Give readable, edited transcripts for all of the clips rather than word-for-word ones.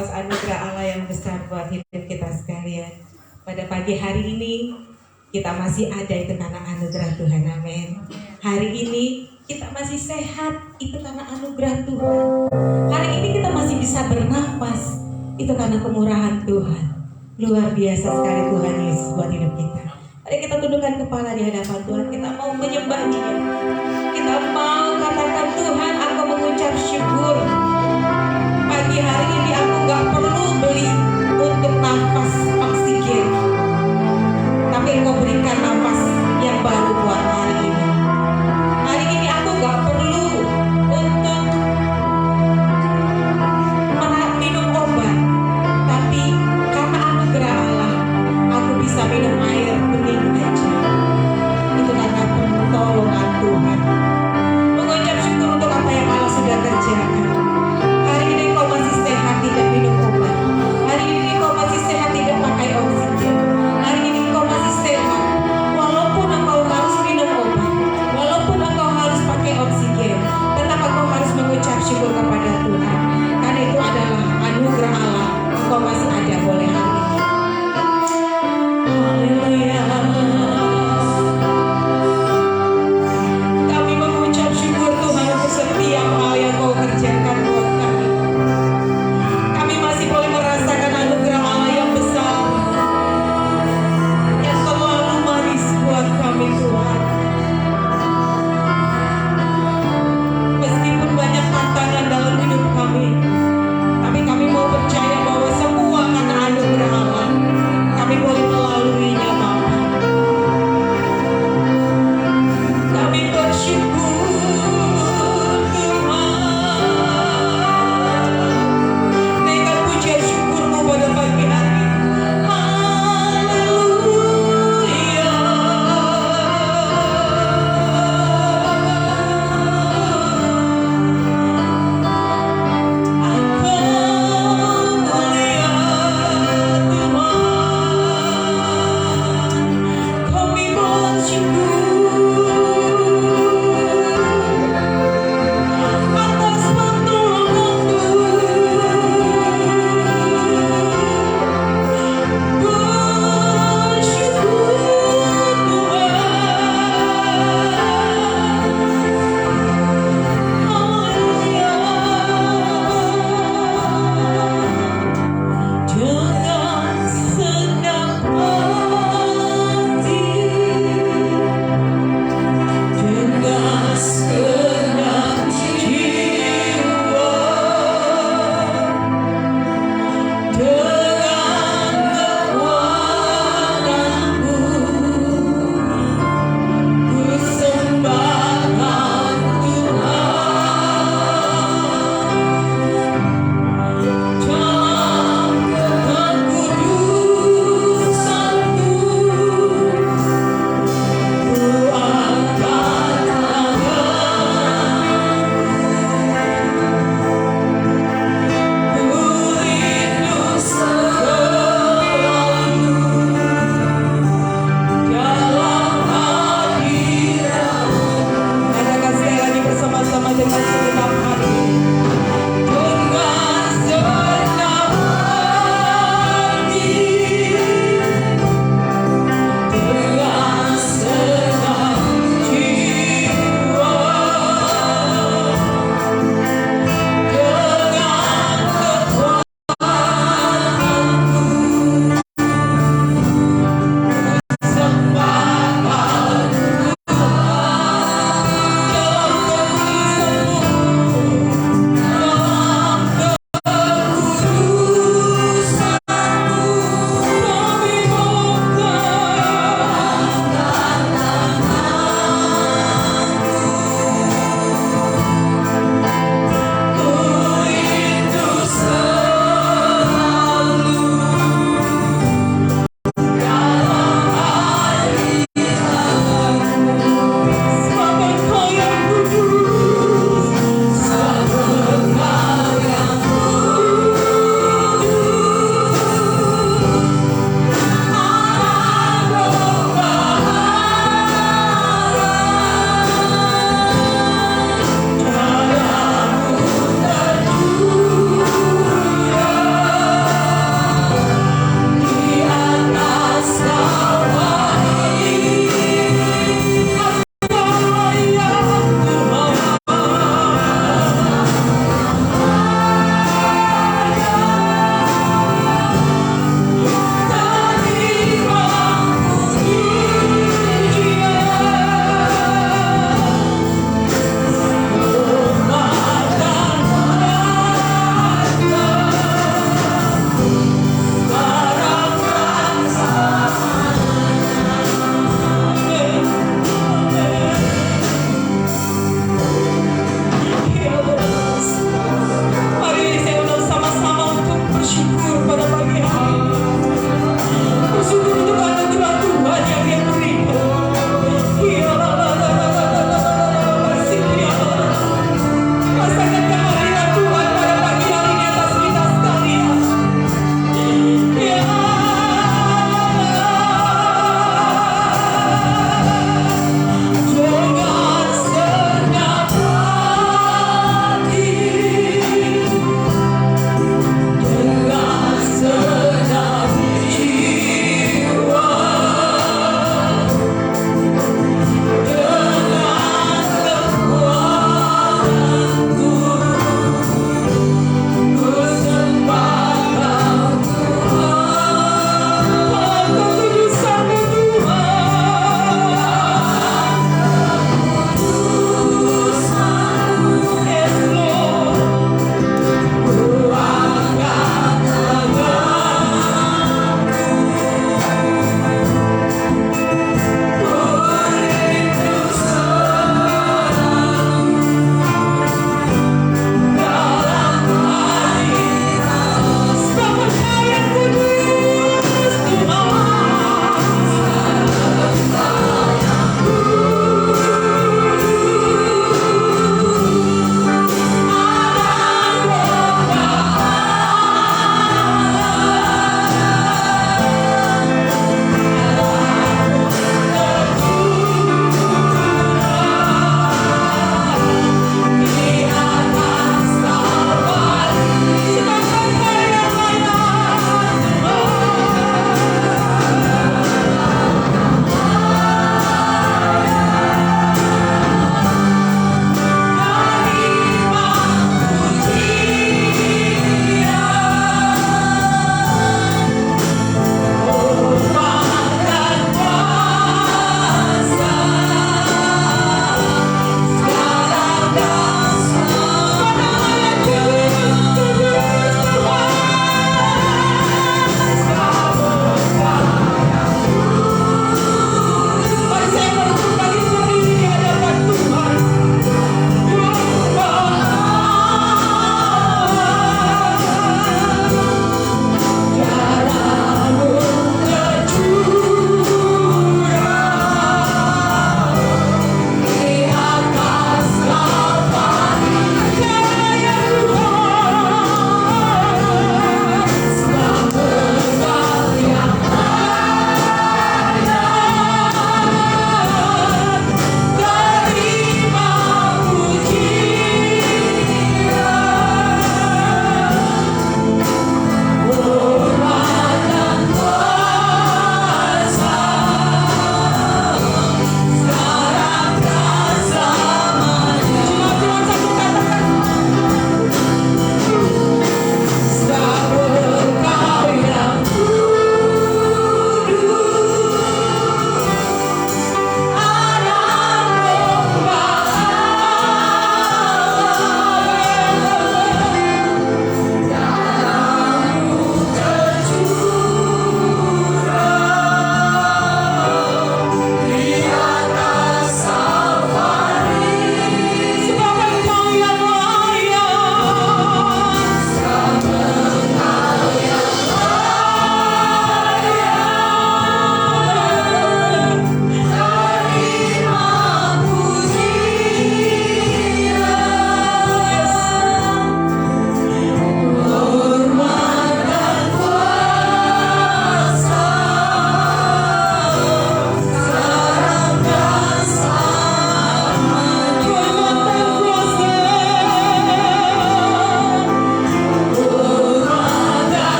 atas anugerah Allah yang besar buat hidup kita sekalian. Pada pagi hari ini kita masih ada itu karena anugerah Tuhan, amin. Hari ini kita masih sehat itu karena anugerah Tuhan. Hari ini kita masih bisa bernafas itu karena kemurahan Tuhan. Luar biasa sekali Tuhan Yesus buat hidup kita. Mari kita tundukkan kepala di hadapan Tuhan. Kita mau menyembah Dia. Kita mau katakan, Tuhan, aku mengucap syukur. Pagi hari ini aku gak perlu beli untuk nafas oksigen, tapi Engkau berikan nafas yang baru buat hari ini. Hari ini aku gak perlu untuk minum obat, tapi karena anugerah Allah aku bisa minum air bening aja. Itu karena pertolongan Tuhan. Mengucap syukur untuk apa yang Allah sudah kerjakan. Hari ini Engkau masih sehat di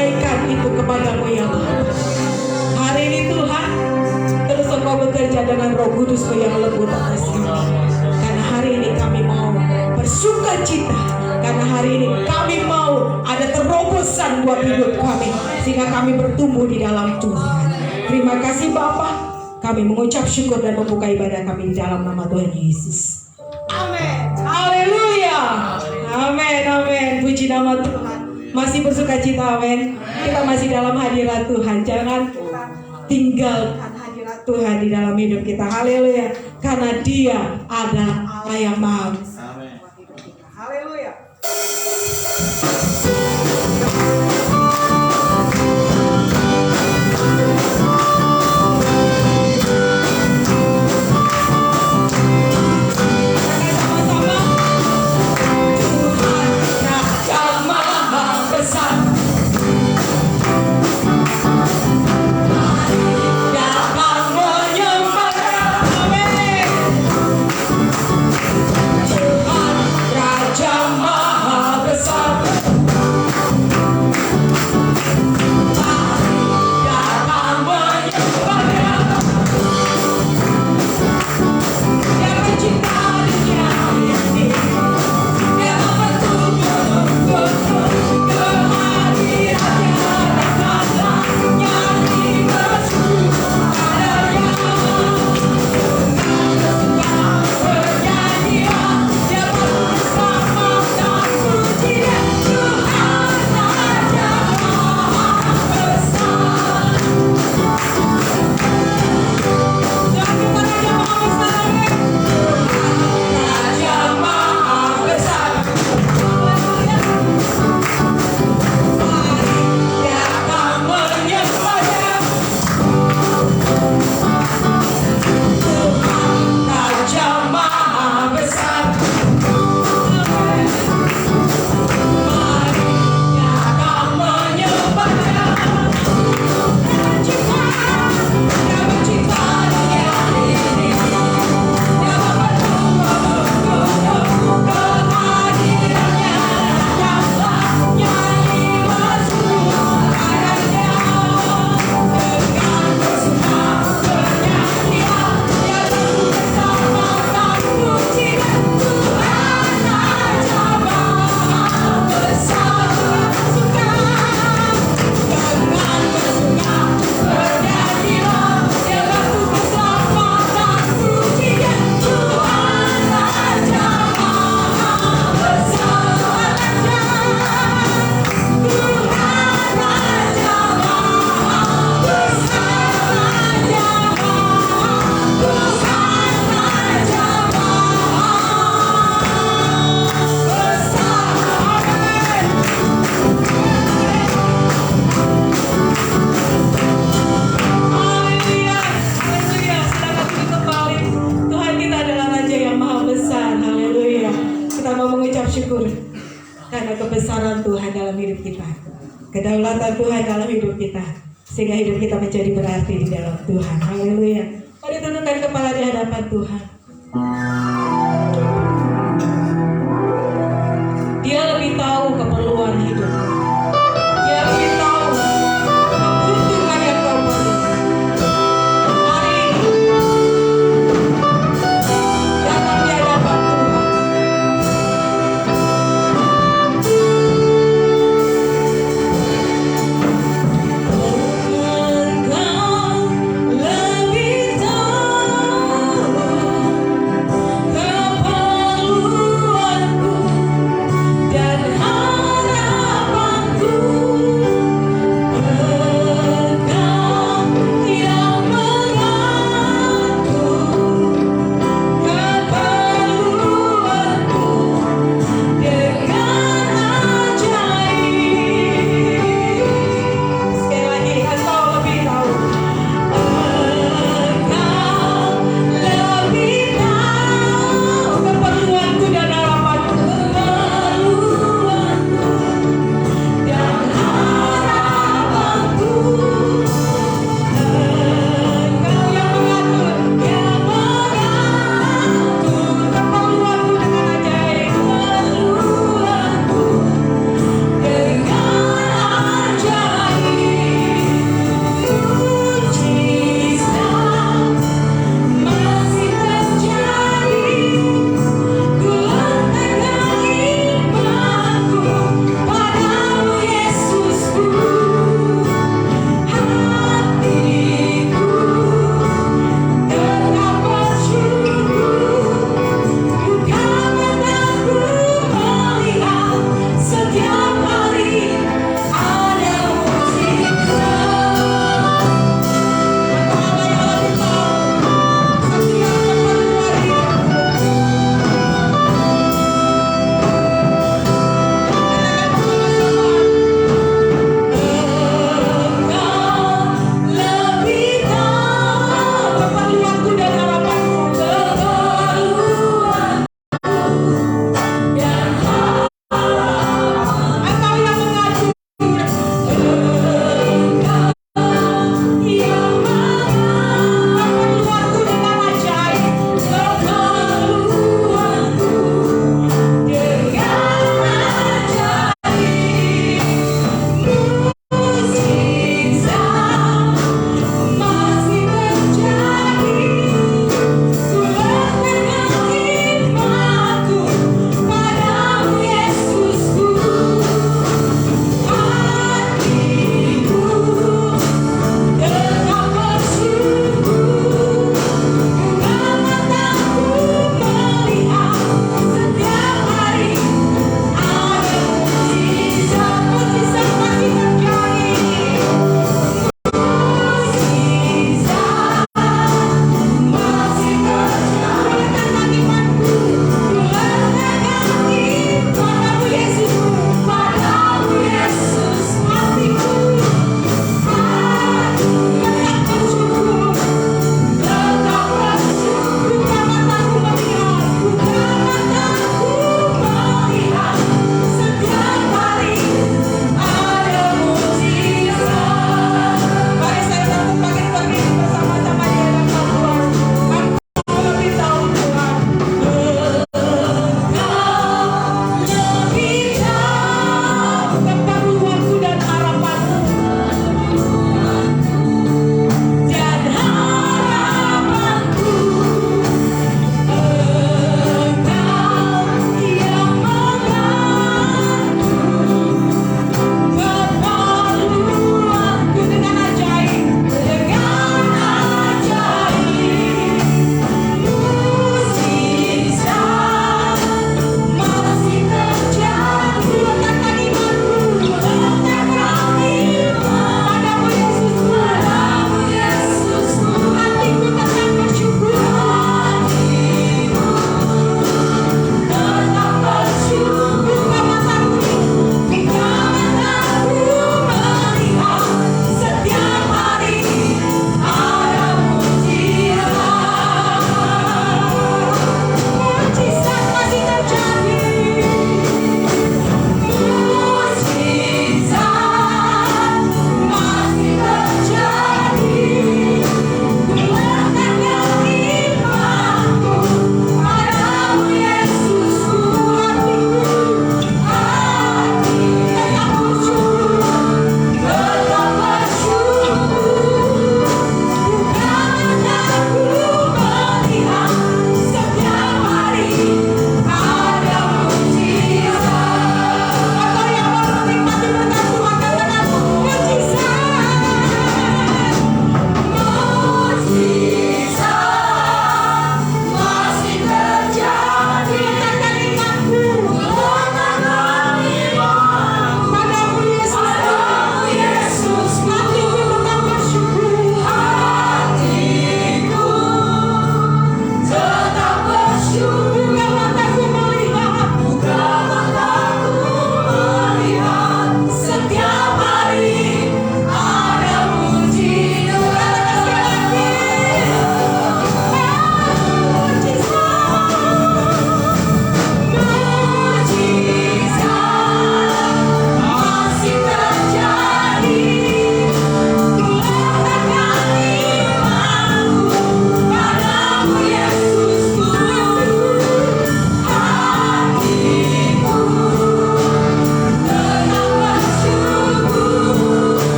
menaikkan itu kepadamu ya Bapa. Hari ini Tuhan, terus Engkau bekerja dengan Roh Kudus-Mu yang lembut atas kami. Karena hari ini kami mau bersuka cita. Karena hari ini kami mau ada terobosan buat hidup kami. Sehingga kami bertumbuh di dalam Tuhan. Terima kasih Bapa. Kami mengucap syukur dan membuka ibadah kami di dalam nama Tuhan Yesus. Amin. Haleluya. Amin. Amin. Puji nama Tuhan. Masih bersuka cita, amin. Kita masih dalam hadirat Tuhan. Jangan tinggalkan hadirat Tuhan di dalam hidup kita. Haleluya. Karena Dia adalah Allah yang Maha Besar. Haleluya. Kedaulatan Tuhan dalam hidup kita, sehingga hidup kita menjadi berarti di dalam Tuhan. Haleluya. Mari tundukkan kepala di hadapan Tuhan. Dia lebih tahu keperluan hidup. Dia lebih tahu kebutuhan yang kau perlu. Hari ini datang di hadapan Tuhan. Engkau lebih tahu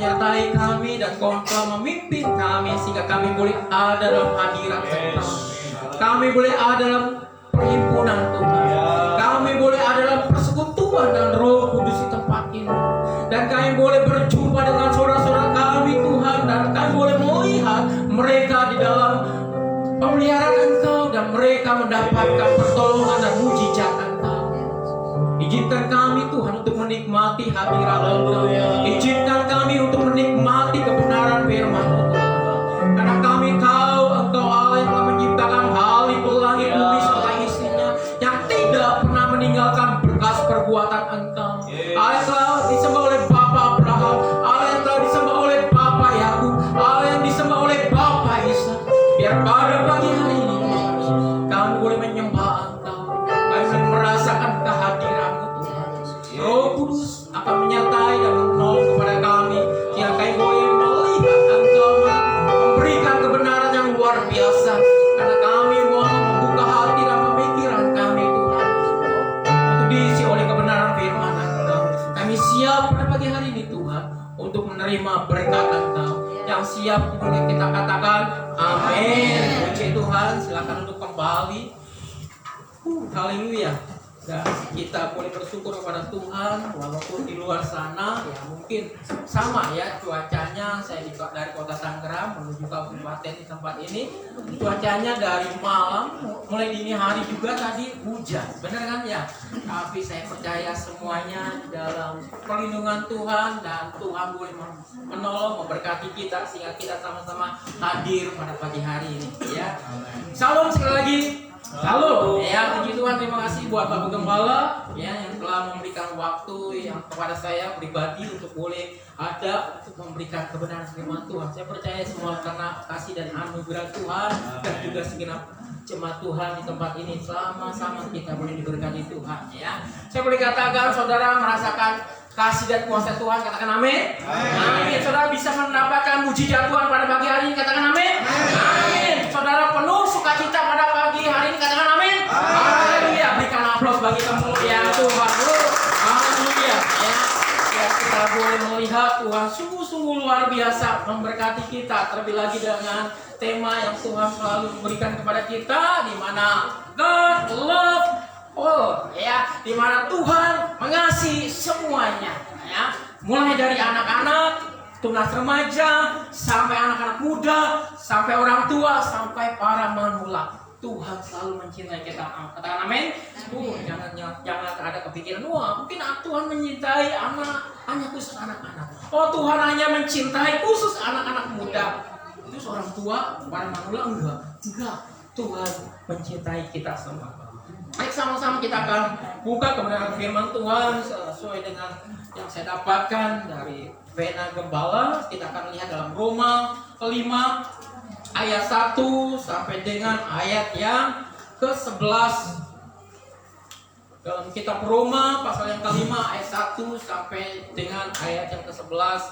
menyertai kami dan Kau telah memimpin kami sehingga kami boleh ada dalam hadirat Engkau. Kami boleh ada dalam perhimpunan Tuhan. Kami boleh ada dalam persekutuan dan Roh Kudus di tempat ini. Dan kami boleh berjumpa dengan saudara-saudara kami Tuhan. Dan kami boleh melihat mereka di dalam pemeliharaan Engkau. Dan mereka mendapatkan pertolongan dan mujizat Engkau. Izinkan kami Tuhan untuk menikmati hadirat Engkau. Izinkan kami untuk menikmati kebenaran firman Tuhan. Karena kami tahu Engkau Allah yang telah menciptakan langit bumi serta isinya, yang tidak pernah meninggalkan berkas perbuatan Engkau. Allah yang telah disembah oleh Bapa Abraham, Allah yang telah disembah oleh Bapa Yakub, Allah yang disembah oleh Bapa Ishak. Biar pada pagi hari ini kami boleh menyembah Engkau, kami merasakan kehadiran-Mu Tuhan. Roh Kudus akan menyertai dan menolong kepada kami, sehingga kami boleh melihat Engkau memberikan kebenaran yang luar biasa. Karena kami mau membuka hati dan pemikiran kami Tuhan untuk diisi oleh kebenaran firman Engkau. Kami siap pada pagi hari ini Tuhan untuk menerima berkat Engkau. Yang siap boleh kita katakan amin. Puji Tuhan, silakan untuk kembali. Haleluya. Dan kita boleh bersyukur kepada Tuhan walaupun di luar sana ya mungkin sama ya cuacanya. Saya dari kota Tangerang menuju kabupaten di tempat ini, cuacanya dari malam mulai dini hari juga tadi hujan, benar kan ya? Tapi saya percaya semuanya di dalam perlindungan Tuhan, dan Tuhan boleh menolong, memberkati kita sehingga kita sama-sama hadir pada pagi hari ini ya. Salam sekali lagi. Halo, ya puji Tuhan, terima kasih buat Bapak Gembala ya yang telah memberikan waktu yang kepada saya pribadi untuk boleh ada untuk memberikan kebenaran firman Tuhan. Saya percaya semua karena kasih dan anugerah Tuhan dan juga segenap jemaat Tuhan di tempat ini sama-sama kita boleh diberkati Tuhan ya. Saya boleh katakan saudara merasakan kasih dan kuasa Tuhan, katakan amin. Amin. Saudara bisa mendapatkan mujizat Tuhan pada pagi hari ini, katakan amin. Amin. Saudara penuh sukacita pada pagi hari ini, katakan amin. Haleluya. Berikan aplaus bagi kemuliaan Tuhan. Haleluya. Ya, kita boleh melihat Tuhan sungguh-sungguh luar biasa memberkati kita, terlebih lagi dengan tema yang Tuhan selalu memberikan kepada kita, di mana God love all, ya, di mana Tuhan mengasihi semuanya, ya, mulai dari anak-anak, tunas remaja, sampai anak-anak muda, sampai orang tua, sampai para manula. Tuhan selalu mencintai kita. Katakan amin. Jangan ada kepikiran, wah mungkin Tuhan mencintai hanya khusus anak-anak. Oh, Tuhan hanya mencintai khusus anak-anak muda. Itu seorang tua, para manula enggak. Tuhan mencintai kita semua. Baik, sama-sama kita akan buka kebenaran firman Tuhan sesuai dengan yang saya dapatkan dari Vena Gembala. Kita akan lihat dalam Roma 5 ayat 1 sampai dengan ayat yang ke-11. Dalam kitab Roma pasal yang ke-5 ayat 1 sampai dengan ayat yang ke-11.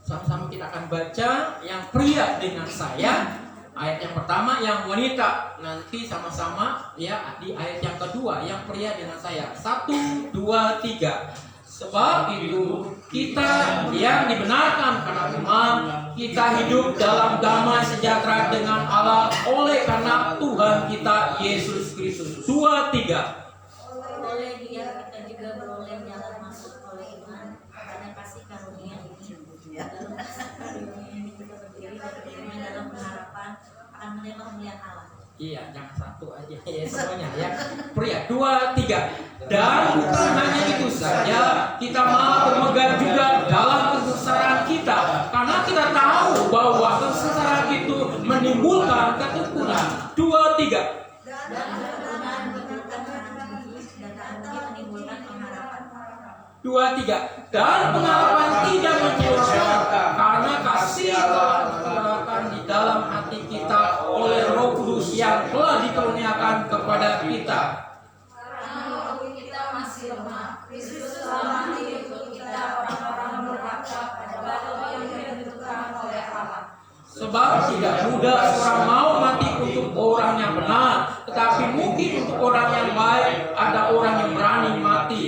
Sama-sama kita akan baca yang pria dengan saya. Ayat yang pertama, yang wanita nanti sama-sama ya di ayat yang kedua, yang pria dengan saya. 1, 2, 3. Sebab itu kita yang dibenarkan karena iman, kita hidup dalam damai sejahtera dengan Allah oleh karena Tuhan kita Yesus Kristus. 2, 3. Oleh Dia kita juga beroleh jalan masuk oleh iman karena kasih karunia ini. Dalam kasih karunia ini kita berdiri dan berdiri dalam pengharapan akan menerima kemuliaan Allah. Iya, jangan satu aja ya semuanya ya. Pria 2, 3. Dan bukan hanya itu saja, kita malah bermegah juga dalam kesesaran kita, karena kita tahu bahwa kesesaran itu menimbulkan ketekunan. 2, 3. Dan ketekunan menimbulkan pengharapan dan karunia menimbulkan pengharapan. 2, 3. Dan pengharapan tidak mengecewakan, karena kasih telah dikurangkan di dalam hati kita oleh Roh Kudus yang telah dikaruniakan kepada kita. Karena walaupun kita masih lemah, Kristus telah mati untuk kita orang-orang berhaka pada batu yang ditentukan oleh Allah. Sebab tidak mudah seorang mau mati untuk orang yang benar, tetapi mungkin untuk orang yang baik ada orang yang berani mati.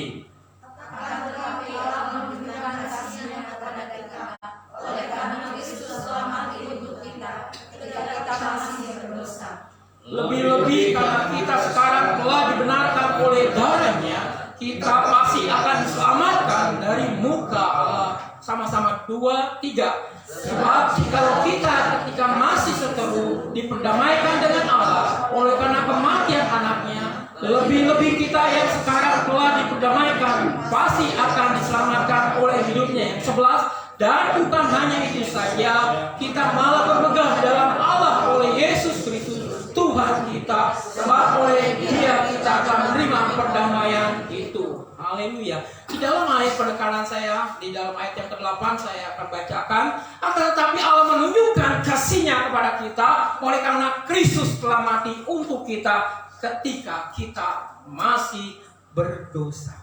2, 3. Sebab jikalau kita ketika masih seteru diperdamaikan dengan Allah oleh karena kematian anaknya, lebih-lebih kita yang sekarang telah diperdamaikan pasti akan diselamatkan oleh hidupnya. Yang 11. Dan bukan hanya itu saja, kita malah bermegah dalam Allah oleh Yesus Kristus Tuhan kita, sebab oleh Dia kita akan menerima perdamaian itu. Haleluya. Di dalam ayat penekanan saya, di dalam ayat yang ke-8 saya akan bacakan, akan tetapi Allah menunjukkan kasih-Nya kepada kita oleh karena Kristus telah mati untuk kita ketika kita masih berdosa.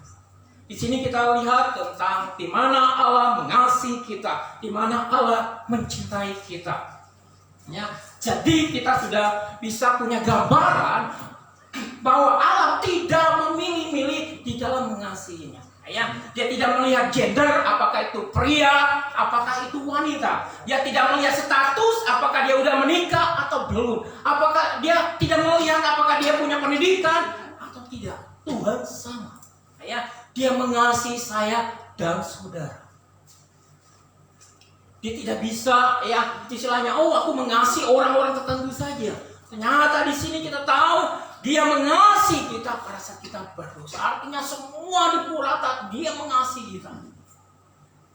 Di sini kita lihat tentang di mana Allah mengasihi kita, di mana Allah mencintai kita. Ya, jadi kita sudah bisa punya gambaran bahwa Allah tidak memilih-milih di dalam mengasihinya. Ya, Dia tidak melihat gender, apakah itu pria, apakah itu wanita. Dia tidak melihat status, apakah dia udah menikah atau belum. Apakah dia tidak melihat apakah dia punya pendidikan atau tidak. Tuhan sama. Ya, Dia mengasihi saya dan saudara. Dia tidak bisa ya istilahnya, oh aku mengasihi orang-orang tertentu saja. Ternyata di sini kita tahu Dia mengasihi kita pada saat kita berdosa. Artinya semua dipukul rata, Dia mengasihi kita.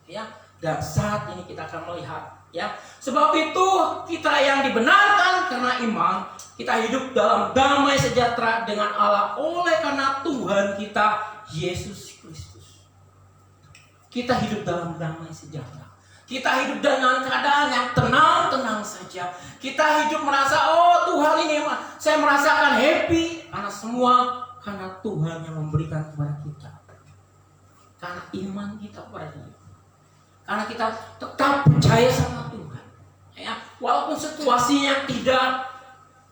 Ya, dan saat ini kita akan melihat ya. Sebab itu kita yang dibenarkan karena iman, kita hidup dalam damai sejahtera dengan Allah oleh karena Tuhan kita Yesus Kristus. Kita hidup dalam damai sejahtera. Kita hidup dengan keadaan yang tenang-tenang saja. Kita hidup merasa, oh Tuhan ini saya merasakan happy. Karena semua karena Tuhan yang memberikan kepada kita. Karena iman kita kepada Dia. Karena kita tetap percaya sama Tuhan. Ya, walaupun situasinya tidak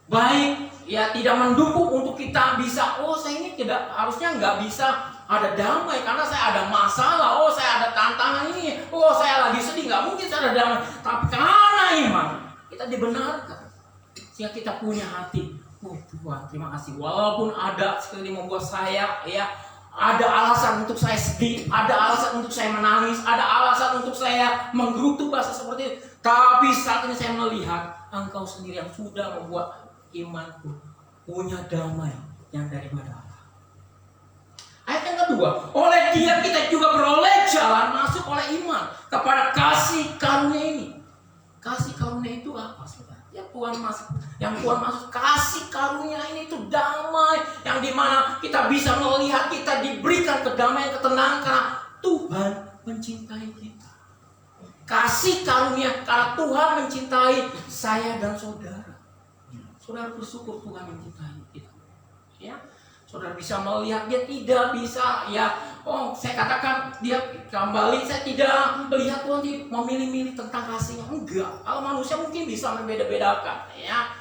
baik, ya tidak mendukung untuk kita bisa, oh saya ini tidak harusnya nggak bisa ada damai karena saya ada masalah, oh saya ada tantangan ini, oh saya lagi sedih, nggak mungkin saya ada damai. Tapi karena iman kita dibenarkan, sehingga kita punya hati, oh Tuhan terima kasih. Walaupun ada sekali membuat saya, ya ada alasan untuk saya sedih, ada alasan untuk saya menangis, ada alasan untuk saya menggerutu bahasa seperti itu. Tapi saat ini saya melihat Engkau sendiri yang sudah membuat imanku punya damai yang daripada Allah. Ayat yang kedua, oleh Dia kita juga beroleh jalan masuk oleh iman kepada kasih karunia ini. Kasih karunia itu apa, saudara? Yang Tuhan masuk kasih karunia ini itu damai yang dimana kita bisa melihat kita diberikan kedamaian, ketenangan karena Tuhan mencintai kita. Kasih karunia karena Tuhan mencintai saya dan saudara. Saudara bersyukur Tuhan mencintai kita. Ya, saudara bisa melihat Dia tidak bisa ya. Oh, saya katakan Dia kembali. Saya tidak melihat Tuhan memilih-milih tentang kasihnya. Enggak. Kalau manusia mungkin bisa membeda-bedakan. Ya,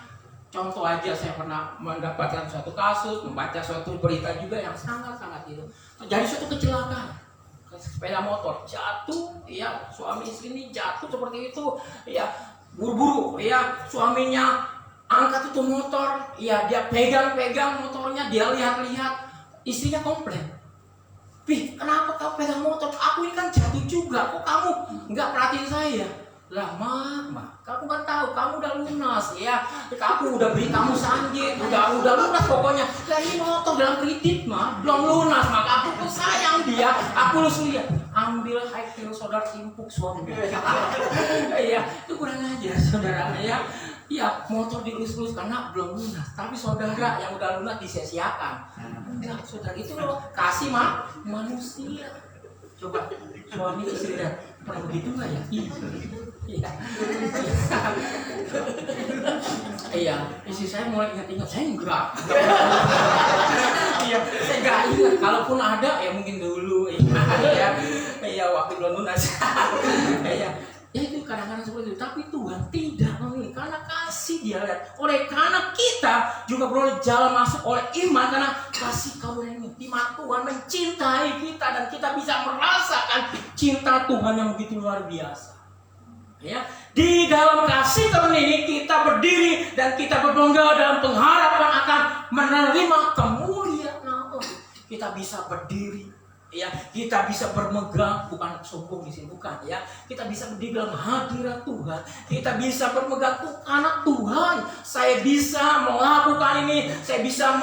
contoh aja saya pernah mendapatkan suatu kasus, membaca suatu berita juga yang sangat-sangat itu. Terjadi suatu kecelakaan. Sepeda motor jatuh, ya suami istri ini jatuh seperti itu, ya buru-buru, ya suaminya angkat itu motor, ya dia pegang motornya, dia lihat-lihat, istrinya komplain, "Pih, kenapa kau pegang motor? Aku ini kan jatuh juga, kok kamu nggak perhatiin saya?" Lah mama, kamu kan tahu, kamu udah lunas ya, aku udah beri kamu sanjit, udah lunas pokoknya. Lah ini motor dalam kredit mah, belum lunas, maka aku tuh sayang dia, aku harus lihat, ambil high heel saudara timpuk suami. Iya, itu kurang ajar saudara ya. Iya, motor dilus-lus karena belum lunas, tapi saudara yang udah lunas disia-siakan. Enggak, saudara itu loh kasih manusia. Coba suami istri dan pernah begitu nggak ya? Iya, istri saya mulai ingat-ingat, saya enggak. Iya, saya enggak ingat. Kalaupun ada, ya mungkin dulu. Iya, waktu belum lunas. Iya, ya itu kadang-kadang seperti itu. Tapi Tuhan tidak memilih karena kasih Dia lihat. Oleh karena kita juga beroleh jalan masuk oleh iman karena kasih karunia ini. Di mana Tuhan mencintai kita dan kita bisa merasakan cinta Tuhan yang begitu luar biasa. Ya, di dalam kasih karunia ini kita berdiri dan kita berbangga dalam pengharapan akan menerima kemuliaan Allah. Kita bisa berdiri Ya, kita bisa bermegang, bukan sombong di sini, bukan ya. Kita bisa di dalam hadirat Tuhan. Kita bisa bermegang tuh anak Tuhan. Saya bisa melakukan ini. Saya bisa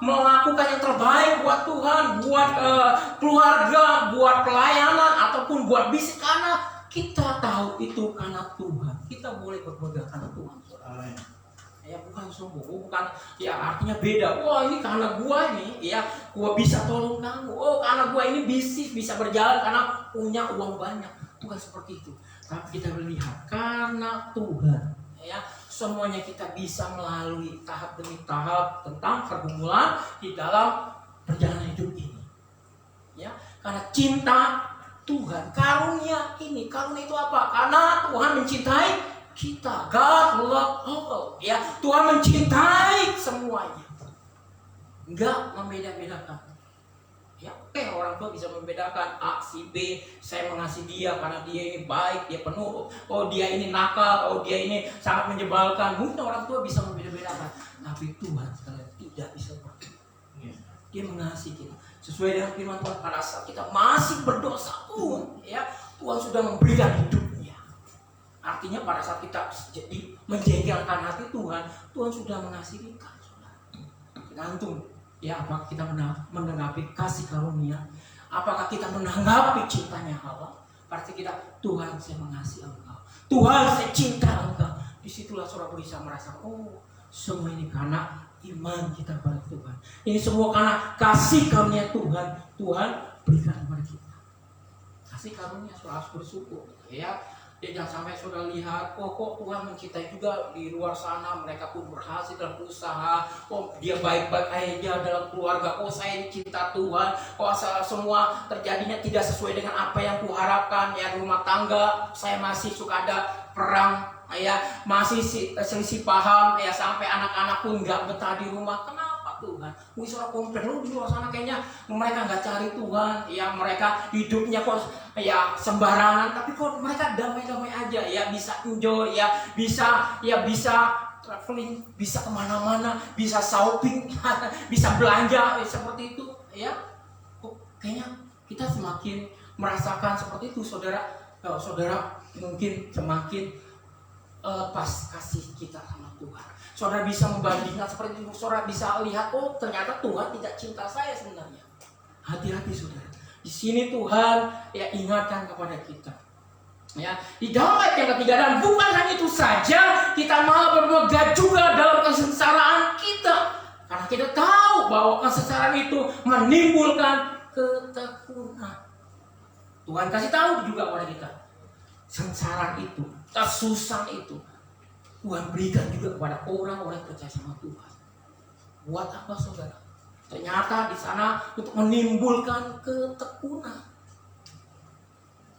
melakukan yang terbaik buat Tuhan, buat keluarga, buat pelayanan ataupun buat bisnis, karena kita tahu itu karena Tuhan. Kita boleh bermegang karena Tuhan. Amin. Ya, bukan sombong, bukan ya, artinya beda. Wah, ini karena gua nih, ya gua bisa tolong kamu. Oh, karena gua ini bisnis bisa berjalan karena punya uang banyak. Bukan seperti itu. Tapi kita melihat karena Tuhan, ya semuanya kita bisa melalui tahap demi tahap tentang pergumulan di dalam perjalanan hidup ini. Ya, karena cinta Tuhan, karunia ini, karunia itu apa? Karena Tuhan mencintai kita. God love all. Ya, Tuhan mencintai semuanya. Enggak membeda-bedakan. Ya, oke, orang tua bisa membedakan A, si B. Saya mengasihi dia karena dia ini baik, dia penuh. Oh, dia ini nakal. Oh, dia ini sangat menyebalkan. Mungkin orang tua bisa membeda-bedakan. Tapi Tuhan sekalian tidak bisa seperti itu. Dia mengasihi kita sesuai dengan firman Tuhan. Pada saat kita masih berdosa pun, ya Tuhan sudah memberikan hidupnya. Artinya pada saat kita jadi menjengkelkan hati Tuhan, Tuhan sudah mengasihi kita. Tergantung ya, apakah kita menanggapi kasih karunia, apakah kita menanggapi cintanya Allah. Berarti kita, Tuhan saya mengasihi engkau, Tuhan saya cinta engkau. Disitulah saudara bisa merasakan, oh semua ini karena iman kita pada Tuhan. Ini semua karena kasih karunia Tuhan. Tuhan berikan kepada kita. Kasih karunia, saudara harus bersyukur. Ya, jangan sampai saudara lihat, oh kok Tuhan mencintai juga di luar sana, mereka pun berhasil dalam usaha. Oh, dia baik-baik aja dalam keluarga. Oh, saya cinta Tuhan. Oh, semua terjadinya tidak sesuai dengan apa yang kuharapkan. Ya, rumah tangga saya masih suka ada perang, ya masih selisih paham, ya sampai anak-anak pun nggak betah di rumah. Kenapa Tuhan? Mungkin seorang komplain lu di luar sana kayaknya mereka nggak cari Tuhan, ya mereka hidupnya kok ya sembarangan, tapi kok mereka damai-damai aja, ya bisa enjoy, ya bisa traveling, bisa kemana-mana, bisa shopping, bisa belanja, seperti itu, ya. Kok kayaknya kita semakin merasakan seperti itu, saudara. Saudara mungkin semakin pas kasih kita sama Tuhan. Saudara bisa membandingkan seperti itu. Saudara bisa lihat, oh ternyata Tuhan tidak cinta saya sebenarnya. Hati-hati saudara. Di sini Tuhan ya ingatkan kepada kita. Ya, di dalam ayat yang ketiga, dan bukan hanya itu saja, kita malah bermegah juga dalam kesengsaraan kita. Karena kita tahu bahwa kesengsaraan itu menimbulkan ketekunan. Tuhan kasih tahu juga kepada kita, sengsara itu, kesusahan itu, Tuhan berikan juga kepada orang-orang yang percaya sama Tuhan. Buat apa saudara? Ternyata di sana untuk menimbulkan ketekunan.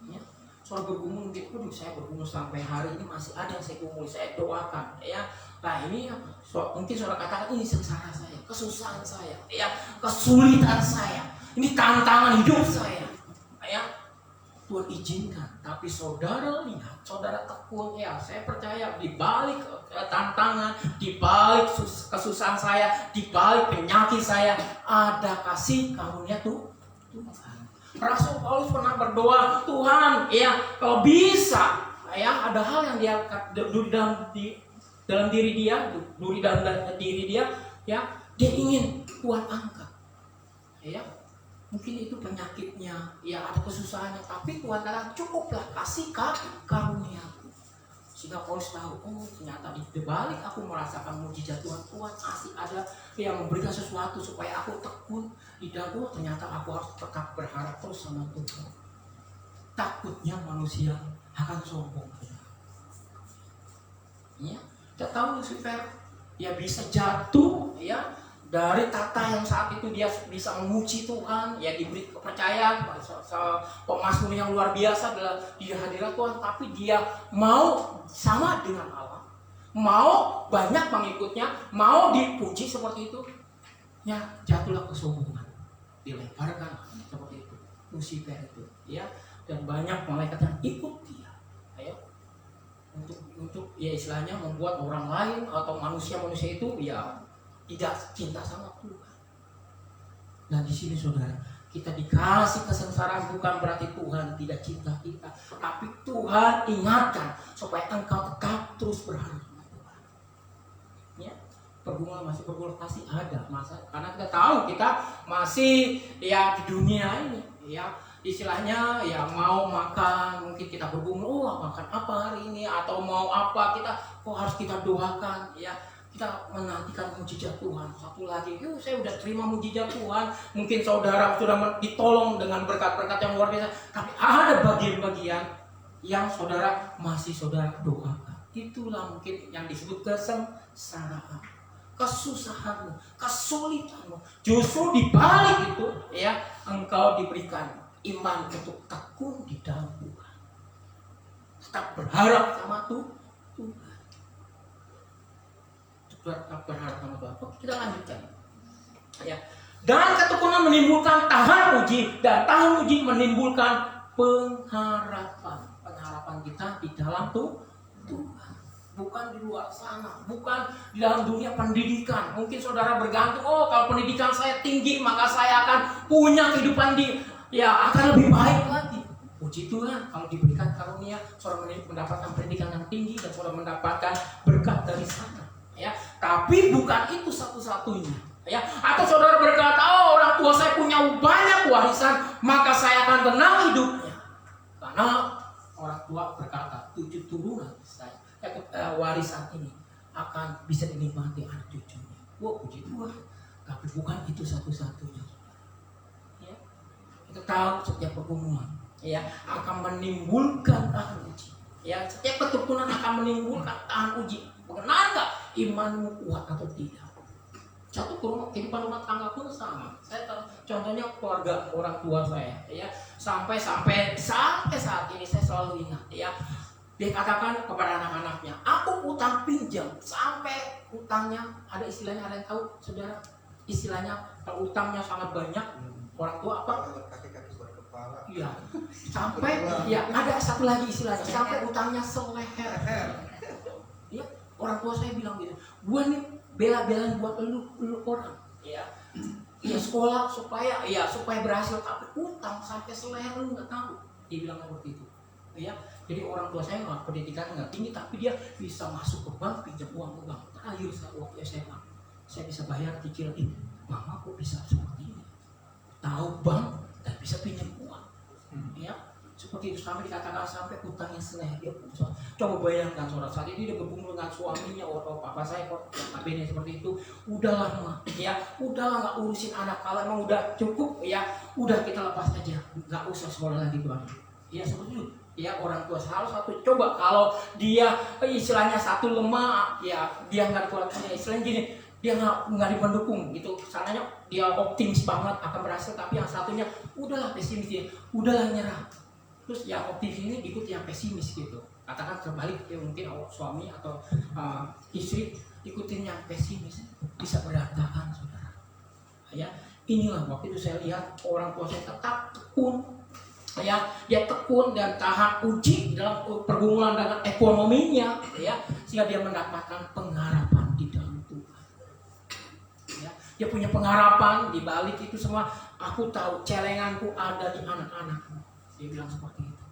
Ya, soal bergumul, saya bergumul sampai hari ini masih ada yang saya gumul, saya doakan. Ya, nah ini mungkin saudara katakan ini sengsara saya, kesusahan saya, ya kesulitan saya, ini tantangan hidup saya. Ya, Tuhan izinkan, tapi saudara lihat, saudara tekun, ya saya percaya di balik tantangan, di balik kesusahan saya, di balik penyakit saya, ada kasih karunia Tuhan. Rasul Paulus pernah berdoa, Tuhan, ya kalau bisa, ya ada hal yang dia dalam diri dia, ya dia ingin Tuhan angkat, ya. Mungkin itu penyakitnya, ya ada kesusahannya, tapi Tuhan kata cukuplah kasih karunia. Sehingga Paulus tahu, oh ternyata di balik aku merasakan mujizat Tuhan, Tuhan masih ada yang memberikan sesuatu supaya aku tekun di dalam. Ternyata aku harus tetap berharap terus sama Tuhan. Takutnya manusia akan sombong. Ya, kita tahu Lucifer ya bisa jatuh, ya. Dari tata yang saat itu dia bisa memuji Tuhan, ya diberi kepercayaan, pemazmur yang luar biasa adalah di hadirat Tuhan, tapi dia mau sama dengan Allah, mau banyak pengikutnya, mau dipuji seperti itu, ya jatuhlah kesombongan, dilemparkan seperti itu, Lucifer itu, ya, dan banyak malaikat yang ikut dia, ya, untuk ya istilahnya membuat orang lain atau manusia itu ya tidak cinta sama Tuhan. Nah di sini saudara, Kita dikasih kesengsaraan bukan berarti Tuhan tidak cinta kita, tapi Tuhan ingatkan supaya engkau tetap terus berharap. Ya, pergumulan pasti ada masa, karena kita tahu kita masih ya di dunia ini, ya istilahnya ya mau makan mungkin kita bergumul, makan apa hari ini atau mau apa kita kok harus kita doakan, ya kita menantikan mujizat Tuhan. Satu lagi, saya udah terima mujizat Tuhan, mungkin saudara sudah ditolong dengan berkat-berkat yang luar biasa, tapi ada bagian-bagian yang saudara masih saudara doakan. Itulah mungkin yang disebut kesengsaraan, kesusahanmu, kesulitanmu. Justru di balik itu ya engkau diberikan iman untuk tekun di dalam Tuhan, tetap berharap sama Tuhan. Tetap berharap sama Tuhan. Oke, kita lanjutkan. Ya. Dan ketekunan menimbulkan tahan uji, dan tahan uji menimbulkan pengharapan. Pengharapan kita di dalam Tuhan, bukan di luar sana, bukan di dalam dunia pendidikan. Mungkin saudara bergantung, kalau pendidikan saya tinggi maka saya akan punya kehidupan akan lebih baik lagi. Puji Tuhan kalau diberikan karunia, saudara mendapatkan pendidikan yang tinggi dan saudara mendapatkan berkat dari sana. Ya, tapi bukan itu satu-satunya. Ya, atau saudara berkata, orang tua saya punya banyak warisan, maka saya akan tenang hidupnya. Karena orang tua berkata 7 turunan saya, warisan ini akan bisa dinikmati anak cucunya. Wah, puji Tuhan. Tapi bukan itu satu-satunya. Ya, kita tahu setiap pergumulan ya akan menimbulkan tahan uji. Ya, setiap ketekunan akan menimbulkan tahan uji. Benar nggak imanmu kuat atau tidak? Satu kehidupan rumah tangga pun sama. Saya tahu contohnya keluarga orang tua saya, ya sampai saat ini saya selalu ingat, ya dia katakan kepada anak-anaknya, aku utang pinjam sampai utangnya ada istilahnya, ada yang tahu saudara? Istilahnya kalau utangnya sangat banyak, orang tua apa? Iya, sampai ya ada satu lagi istilahnya, sampai utangnya seleher. Ya, orang tua saya bilang gitu, gua nih bela-belaan buat lu orang, ya sekolah supaya berhasil, tapi utang sampai seleher lu nggak tahu. Dia bilang seperti itu, ya. Jadi orang tua saya nggak pendidikan nggak tinggi, tapi dia bisa masuk ke bank pinjam uang ke bank. Terakhir waktu SMA, saya bisa bayar cicilan ini. Mama kok bisa seperti ini? Tahu bank dan bisa pinjam uang, ya. Seperti itu, sampai dikatakan sampai utangnya seleher dia punya. Coba bayangkan saudara, saat ini dia bergumul dengan suaminya, papa saya kok tapi ini seperti itu. Udahlah mah, ya udahlah nggak urusin anak, kalau emang udah cukup ya udah kita lepas aja, nggak usah sekolah lagi tuan. Ya seperti itu. Ya orang tua salah satu, coba kalau dia istilahnya satu lemah, ya dia nggak kuatnya, istilahnya gini, dia nggak dipendukung gitu, sananya dia optimis banget akan berhasil, tapi yang satunya udahlah pesimis dia, udahlah nyerah. Terus yang optimis ini ikut yang pesimis gitu. Katakan terbalik, ya mungkin suami atau istri ikutin yang pesimis, bisa berantakan saudara. Ya, inilah waktu itu saya lihat orang tua saya tetap tekun, ya dia tekun dan tahan uji dalam pergumulan dengan ekonominya, ya sehingga dia mendapatkan pengharapan di dalam Tuhan. Ya, dia punya pengharapan di balik itu semua. Aku tahu celenganku ada di anak-anakku. Dia bilang seperti itu.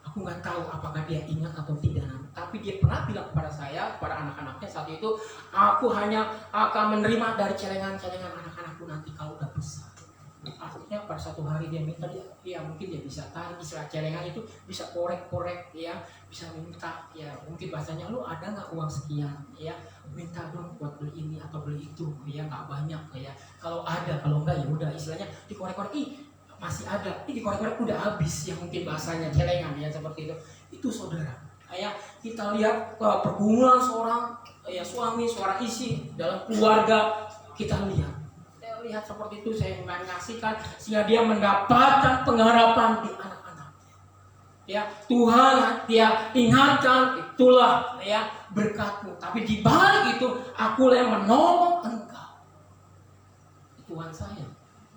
Aku nggak tahu apakah dia ingat atau tidak, tapi dia pernah bilang kepada saya, kepada anak-anaknya saat itu, aku hanya akan menerima dari celengan-celengan anak-anakku nanti kalau udah besar. Artinya pada satu hari dia minta, dia mungkin dia bisa tahan istilah celengan itu, bisa korek-korek, ya bisa minta, ya mungkin bahasanya, lu ada nggak uang sekian, ya minta dong buat beli ini atau beli itu, ya nggak banyak, ya kalau ada, kalau enggak ya udah istilahnya dikorek-korek, masih ada, ini dikorek-korek udah habis, yang mungkin bahasanya celengan, ya seperti itu. Itu saudara, ya kita lihat pergumulan seorang suami, seorang istri dalam keluarga, kita lihat seperti itu. Saya menyaksikan sehingga dia mendapatkan pengharapan di anak-anaknya. Ya Tuhan, dia ingatkan, itulah ya berkatmu. Tapi di balik itu, akulah yang menolong engkau. Tuhan saya,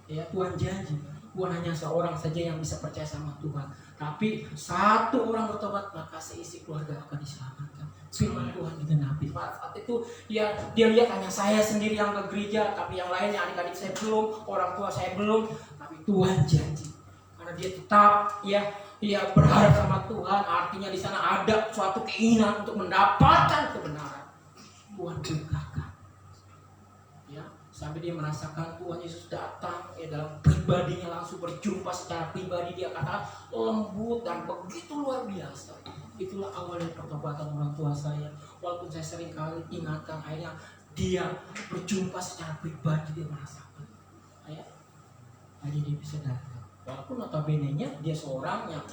ya Tuhan janji. bukan hanya seorang saja yang bisa percaya sama Tuhan, tapi satu orang bertobat maka seisi keluarga akan diselamatkan. Firman Tuhan digenapi. Saat itu ya dia lihat hanya saya sendiri yang ke gereja, tapi yang lainnya adik-adik saya belum, orang tua saya belum, tapi Tuhan janji. Karena dia tetap ya berharap sama Tuhan, artinya di sana ada suatu keinginan untuk mendapatkan kebenaran. Tuhan bukakan. Ya, sampai dia merasakan Tuhan Yesus datang dalam pribadinya, langsung berjumpa secara pribadi, dia katakan lembut dan begitu luar biasa. Itulah awalnya pertobatan orang tua saya. Walaupun saya sering kali ingatkan, akhirnya dia berjumpa secara pribadi, dia merasakan. Akhirnya dia bisa datang. Walaupun notabene-nya dia seorang yang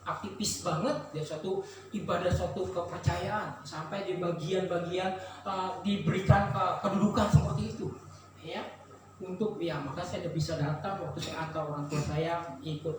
aktivis banget, dia suatu ibadah, suatu kepercayaan, sampai di bagian-bagian diberikan kedudukan seperti itu. Untuk maka saya udah bisa datang waktu saya antar orang tua saya ikut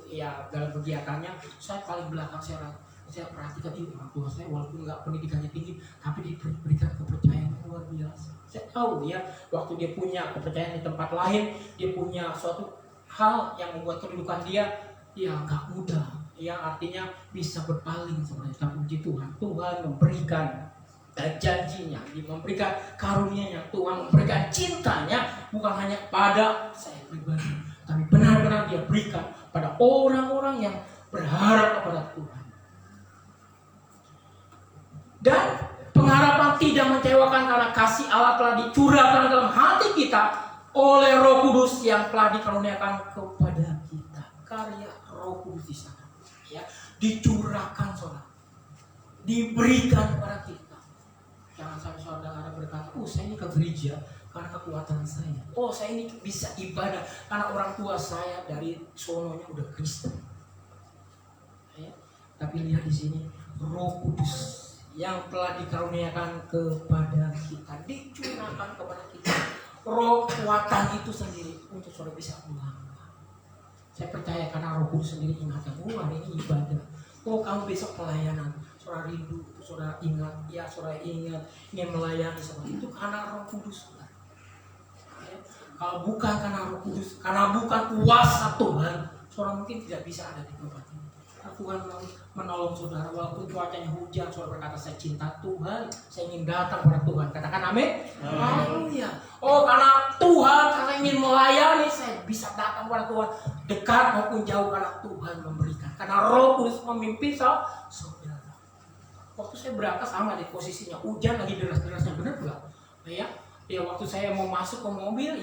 dalam kegiatannya. Saya paling belakang, saya perhatikan orang tua saya walaupun nggak pendidikannya tinggi, tapi diberikan kepercayaan luar biasa. Saya tahu waktu dia punya kepercayaan di tempat lain, dia punya suatu hal yang membuat kedudukan dia nggak mudah, artinya bisa berpaling sebenarnya. Tapi puji Tuhan, Tuhan memberikan janjinya, dia memberikan karunia-Nya, Tuhan memberikan cintanya bukan hanya pada saya pribadi, tapi benar-benar dia berikan pada orang-orang yang berharap kepada Tuhan. Dan pengharapan tidak mengecewakan karena kasih Allah telah dicurahkan dalam hati kita oleh Roh Kudus yang telah dikaruniakan kepada kita. Karya Roh Kudus di sana, dicurahkan, saudara, diberikan kepada kita. Jangan sampai saudara berkata, saya ini ke gereja karena kekuatan saya. Saya ini bisa ibadah karena orang tua saya dari sononya udah Kristen. Tapi lihat di sini, Roh Kudus yang telah dikaruniakan kepada kita, dicurahkan kepada kita. Roh kekuatan itu sendiri untuk saudara bisa melangkah. Saya percaya karena Roh Kudus sendiri ingatkan, hari ini ibadah. Kamu besok pelayanan. Saudara rindu, saudara ingat, saudara ingin melayani seperti itu karena Roh Kudus. Kalau bukan karena Roh Kudus, karena bukan kuasa Tuhan, saudara mungkin tidak bisa ada di tempat ini. Tuhan menolong saudara walaupun cuacanya hujan, saudara berkata saya cinta Tuhan, saya ingin datang kepada Tuhan. Katakan amin. Haleluya. Karena Tuhan, karena ingin melayani, saya bisa datang kepada Tuhan, dekat maupun jauh, karena Tuhan memberikan. Karena Roh Kudus memimpin saudara. Waktu saya berangkat sama di posisinya, hujan lagi deras-derasnya, benar enggak? Waktu saya mau masuk ke mobil,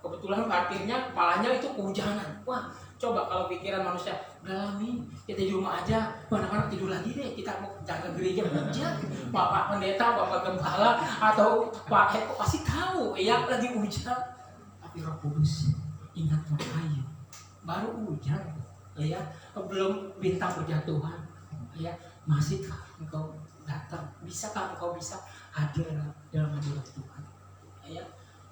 kebetulan parkirnya kepalanya itu kehujanan. Wah, coba kalau pikiran manusia, udah nih kita di rumah aja, anak-anak tidur lagi deh, kita mau jaga gereja hujan. Bapak pendeta, bapak gembala, atau Pak Eko pasti tahu, lagi hujan. Tapi Roh Kudus ingatkan, ayo, baru hujan, belum bintang berjatuhan, masihkah engkau datang? Bisakah engkau bisa hadir dalam hadirat Tuhan?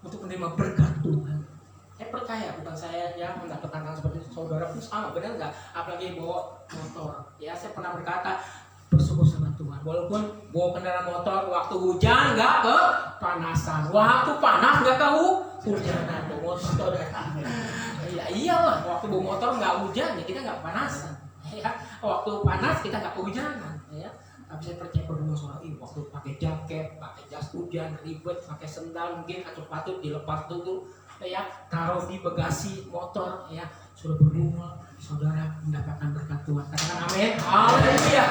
Untuk menerima berkat Tuhan. Saya percaya, bukan saya mendapat tantangan seperti saudara pun sama, benar nggak? Apalagi bawa motor. Saya pernah berkata, bersyukur sama Tuhan. Walaupun bawa kendaraan motor, waktu hujan nggak kepanasan, waktu panas nggak kehujanan. Bawa motor saudara. Iyalah, waktu bawa motor nggak hujan, kita nggak kepanasan. Waktu panas kita nggak kehujanan. Tapi saya percaya berdua soal ini, waktu pakai jaket, pakai jas hujan, ribet, pakai sendal, mungkin atau patut dilepas dulu, taruh di bagasi motor, sudah berdua, saudara mendapatkan berkat Tuhan. Katakan amin. Haleluya.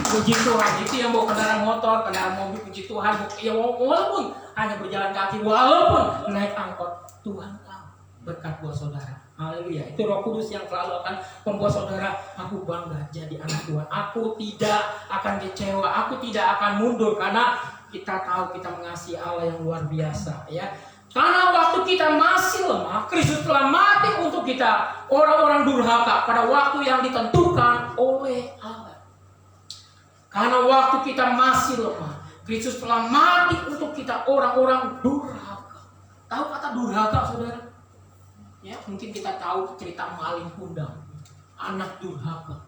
Puji Tuhan. Itu yang bawa kendaraan motor, kendaraan mobil, puji Tuhan. Walaupun hanya berjalan kaki, walaupun naik angkot, Tuhan tahu berkat buat saudara. Haleluya. Itu Roh Kudus yang selalu akan membuat saudara, aku bangga jadi anak Tuhan. Aku tidak akan kecewa, aku tidak akan mundur, karena kita tahu kita mengasihi Allah yang luar biasa. Karena waktu kita masih lemah, Kristus telah mati untuk kita, orang-orang durhaka, pada waktu yang ditentukan oleh Allah. Karena waktu kita masih lemah, Kristus telah mati untuk kita, orang-orang durhaka. Tahu kata durhaka, saudara? Mungkin kita tahu cerita maling kundang, anak durhaka.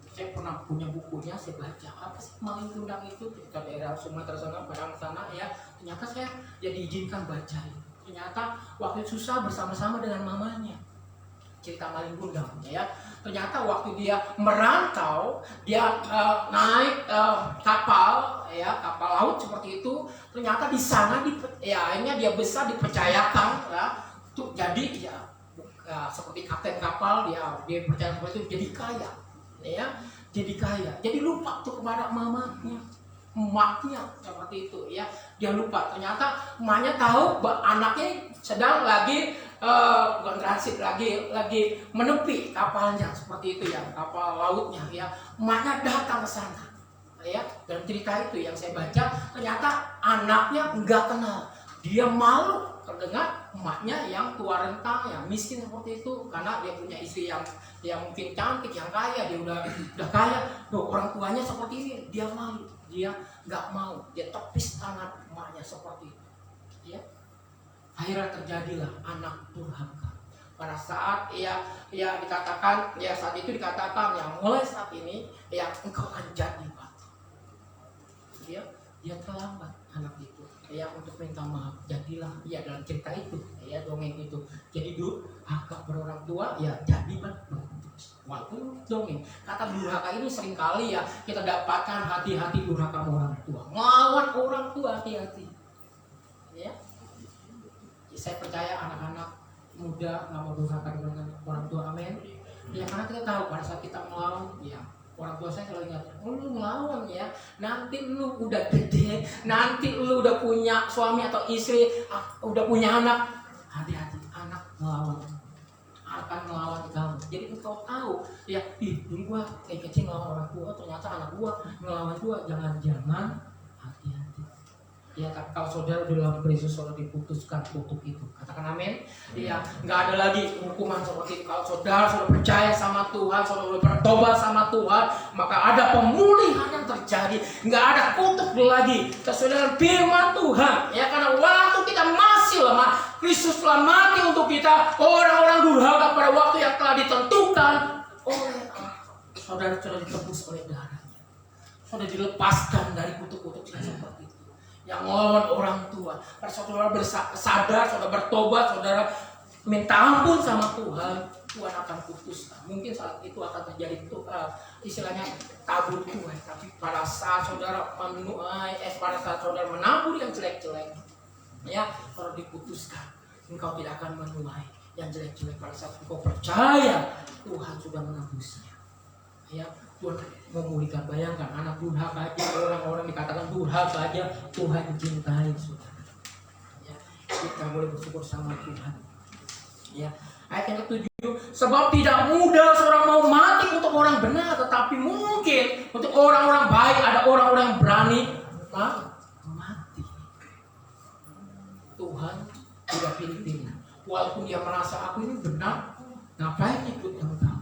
Saya pernah punya bukunya, saya baca apa sih maling kundang itu, cerita daerah Sumatera sana, Padang sana. Ternyata saya diizinkan baca. Ternyata waktu susah bersama-sama dengan mamanya. cerita maling gundam ya. Ternyata waktu dia merantau, dia naik kapal ya, kapal laut seperti itu. Ternyata di sana akhirnya dia besar dipercayakan ya, untuk jadi seperti kapten kapal, dia percaya seperti itu, jadi kaya ya, jadi kaya. Jadi lupa tuh kepada mamanya, emaknya seperti itu ya. Dia lupa, ternyata emaknya tahu anaknya sedang lagi bukan transit, lagi menepi kapalnya seperti itu ya, kapal lautnya ya. Emaknya datang ke sana ya. Dalam cerita itu yang saya baca, ternyata anaknya enggak kenal, dia malu terdengar emaknya yang tua renta, yang miskin seperti itu, karena dia punya istri yang mungkin cantik, yang kaya, dia udah kaya. Loh, orang tuanya seperti ini, dia malu, dia nggak mau, dia tepis tangan emaknya seperti itu ya. Akhirnya terjadilah anak durhaka. Pada saat dikatakan ya, saat itu dikatakan yang mulai saat ini ya engkau akan jadi batu. Dia terlambat anak itu ya untuk minta maaf. Jadilah ya dalam cerita itu ya, dongeng itu, jadi durhaka berorang tua ya jadi batu. Walaupun dongeng, kata durhaka ini seringkali ya kita dapatkan hati-hati durhaka orang tua, ngelawan orang tua, hati-hati ya. Saya percaya anak-anak muda nggak mau durhaka dengan orang tua, amin ya. Karena kita tahu pada saat kita melawan ya, orang tua saya selalu ingat, lu melawan ya, nanti lu udah gede, nanti lu udah punya suami atau istri, udah punya anak, hati-hati, anak akan melawan kamu. Jadi engkau tahu ya, dulu gua kayak kecil melawan orang tua, ternyata anak gua melawan gua, jangan-jangan hati-hati ya. Kalau saudara di dalam Kristus, saudara diputuskan kutuk itu, katakan amin ya. Nggak ada lagi hukuman seperti itu. Kalau saudara sudah percaya sama Tuhan, saudara sudah bertobat sama Tuhan, maka ada pemulihan yang terjadi, nggak ada kutuk lagi. Saudara, firman Tuhan ya, karena waktu kita masih lemah, Kristus telah mati untuk kita, orang-orang durhaka pada waktu yang telah ditentukan oleh Allah. Saudara sudah ditebus oleh darahnya, sudah dilepaskan dari kutuk-kutuk yang seperti itu, yang melawan orang tua. Pada saudara sadar, saudara bertobat, saudara minta ampun sama Tuhan, Tuhan akan putuskan. Mungkin saat itu akan terjadi istilahnya tabur tuai. Tapi pada saat saudara pada saat saudara menabur yang jelek-jelek ya, saudara diputuskan engkau tidak akan menuai yang jelek-jelek. Pada saat engkau percaya, Tuhan sudah menebusnya ya. Tuhan memulihkan. Bayangkan anak durhaka aja, orang-orang dikatakan durhaka aja, Tuhan mencintai saudara ya. Kita boleh bersyukur sama Tuhan ya. Ayat yang ke-7, sebab tidak mudah seorang mau mati untuk orang benar, tetapi mungkin untuk orang-orang baik ada orang-orang yang berani mati. Tuhan tidak pilih-pilih. Walaupun dia merasa aku ini benar, ngapain ikut engkau?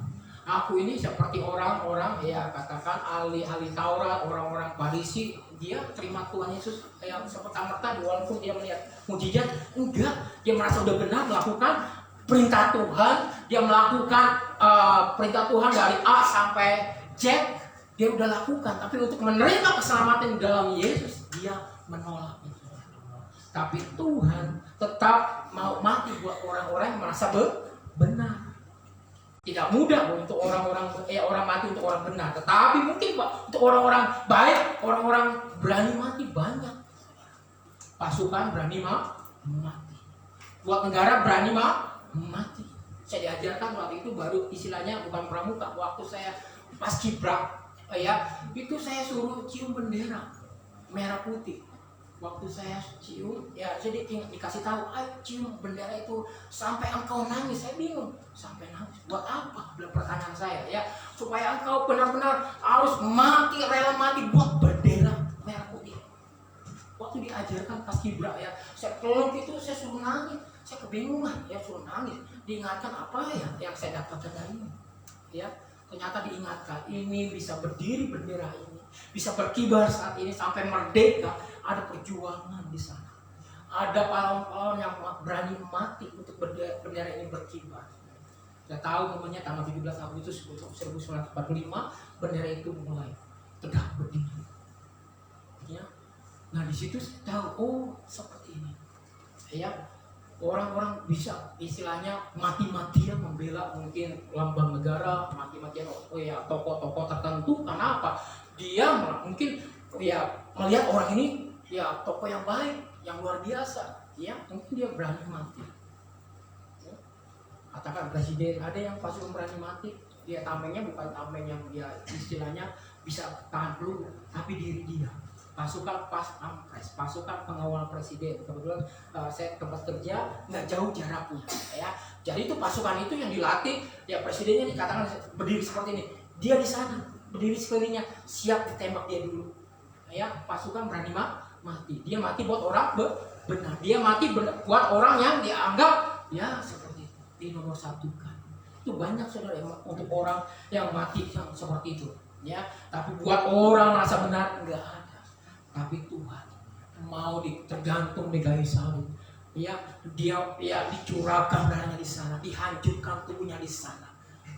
Aku ini seperti orang-orang ya, katakan ahli-ahli Taurat, orang-orang Farisi, dia terima Tuhan Yesus yang serta-merta walaupun dia melihat mukjizat, enggak. Dia merasa udah benar melakukan perintah Tuhan, dia melakukan perintah Tuhan dari A sampai Z, dia udah lakukan. Tapi untuk menerima keselamatan dalam Yesus, dia menolak itu. Tapi Tuhan tetap mau mati buat orang-orang yang merasa benar. Tidak mudah untuk orang mati untuk orang benar, tetapi mungkin Pak, untuk orang-orang baik, orang-orang berani mati banyak. Pasukan berani mati, buat negara berani mati. Saya diajarkan waktu itu baru istilahnya bukan pramuka. Waktu saya pas kibrak ya, itu saya suruh cium bendera merah putih. Waktu saya cium ya, jadi dikasih tahu, ayo cium bendera itu sampai engkau nangis. Saya bingung, sampai nangis buat apa? Belum pertanyaan saya ya, supaya engkau benar-benar harus mati, rela mati buat bendera merah putih. Waktu diajarkan pas kibrak ya, saya peluk itu, saya suruh nangis. Saya kebingungan ya, suruh nangis. Diingatkan apa ya yang saya dapatkan dari ini ya. Ternyata diingatkan, ini bisa berdiri bendera ini, bisa berkibar saat ini sampai merdeka. Ada perjuangan di sana. Ada pahlawan-pahlawan yang berani mati untuk bendera ini berkibar. Saya tahu momennya tanggal 17 Agustus 1945 bendera itu mulai tegak berdiri. Ya. Nah di situ saya tahu, oh seperti ini. Ya. orang-orang bisa istilahnya mati-matian membela mungkin lambang negara, mati-matian tokoh-tokoh tertentu. Karena apa? Dia mungkin melihat orang ini tokoh yang baik, yang luar biasa, mungkin dia berani mati. Katakan presiden, ada yang pasukan berani mati, dia tamengnya bukan tameng yang dia istilahnya bisa tahan peluru, tapi diri dia. Pasukan pas ampres, pasukan pengawal presiden. Kebetulan saya tempat kerja nggak jauh jaraknya, Jadi itu pasukan itu yang dilatih, presidennya dikatakan berdiri seperti ini, dia di sana berdiri sekelilingnya, siap ditembak dia dulu. Pasukan berani mati. Dia mati buat orang benar. Dia mati buat orang yang dianggap seperti itu, dinomor satukan. Itu banyak saudara untuk orang yang mati yang seperti itu. Tapi buat orang merasa benar enggak ada. Tapi Tuhan mau tergantung di kayu salib. Dia dicurahkan darahnya di sana, dihancurkan tubuhnya di sana.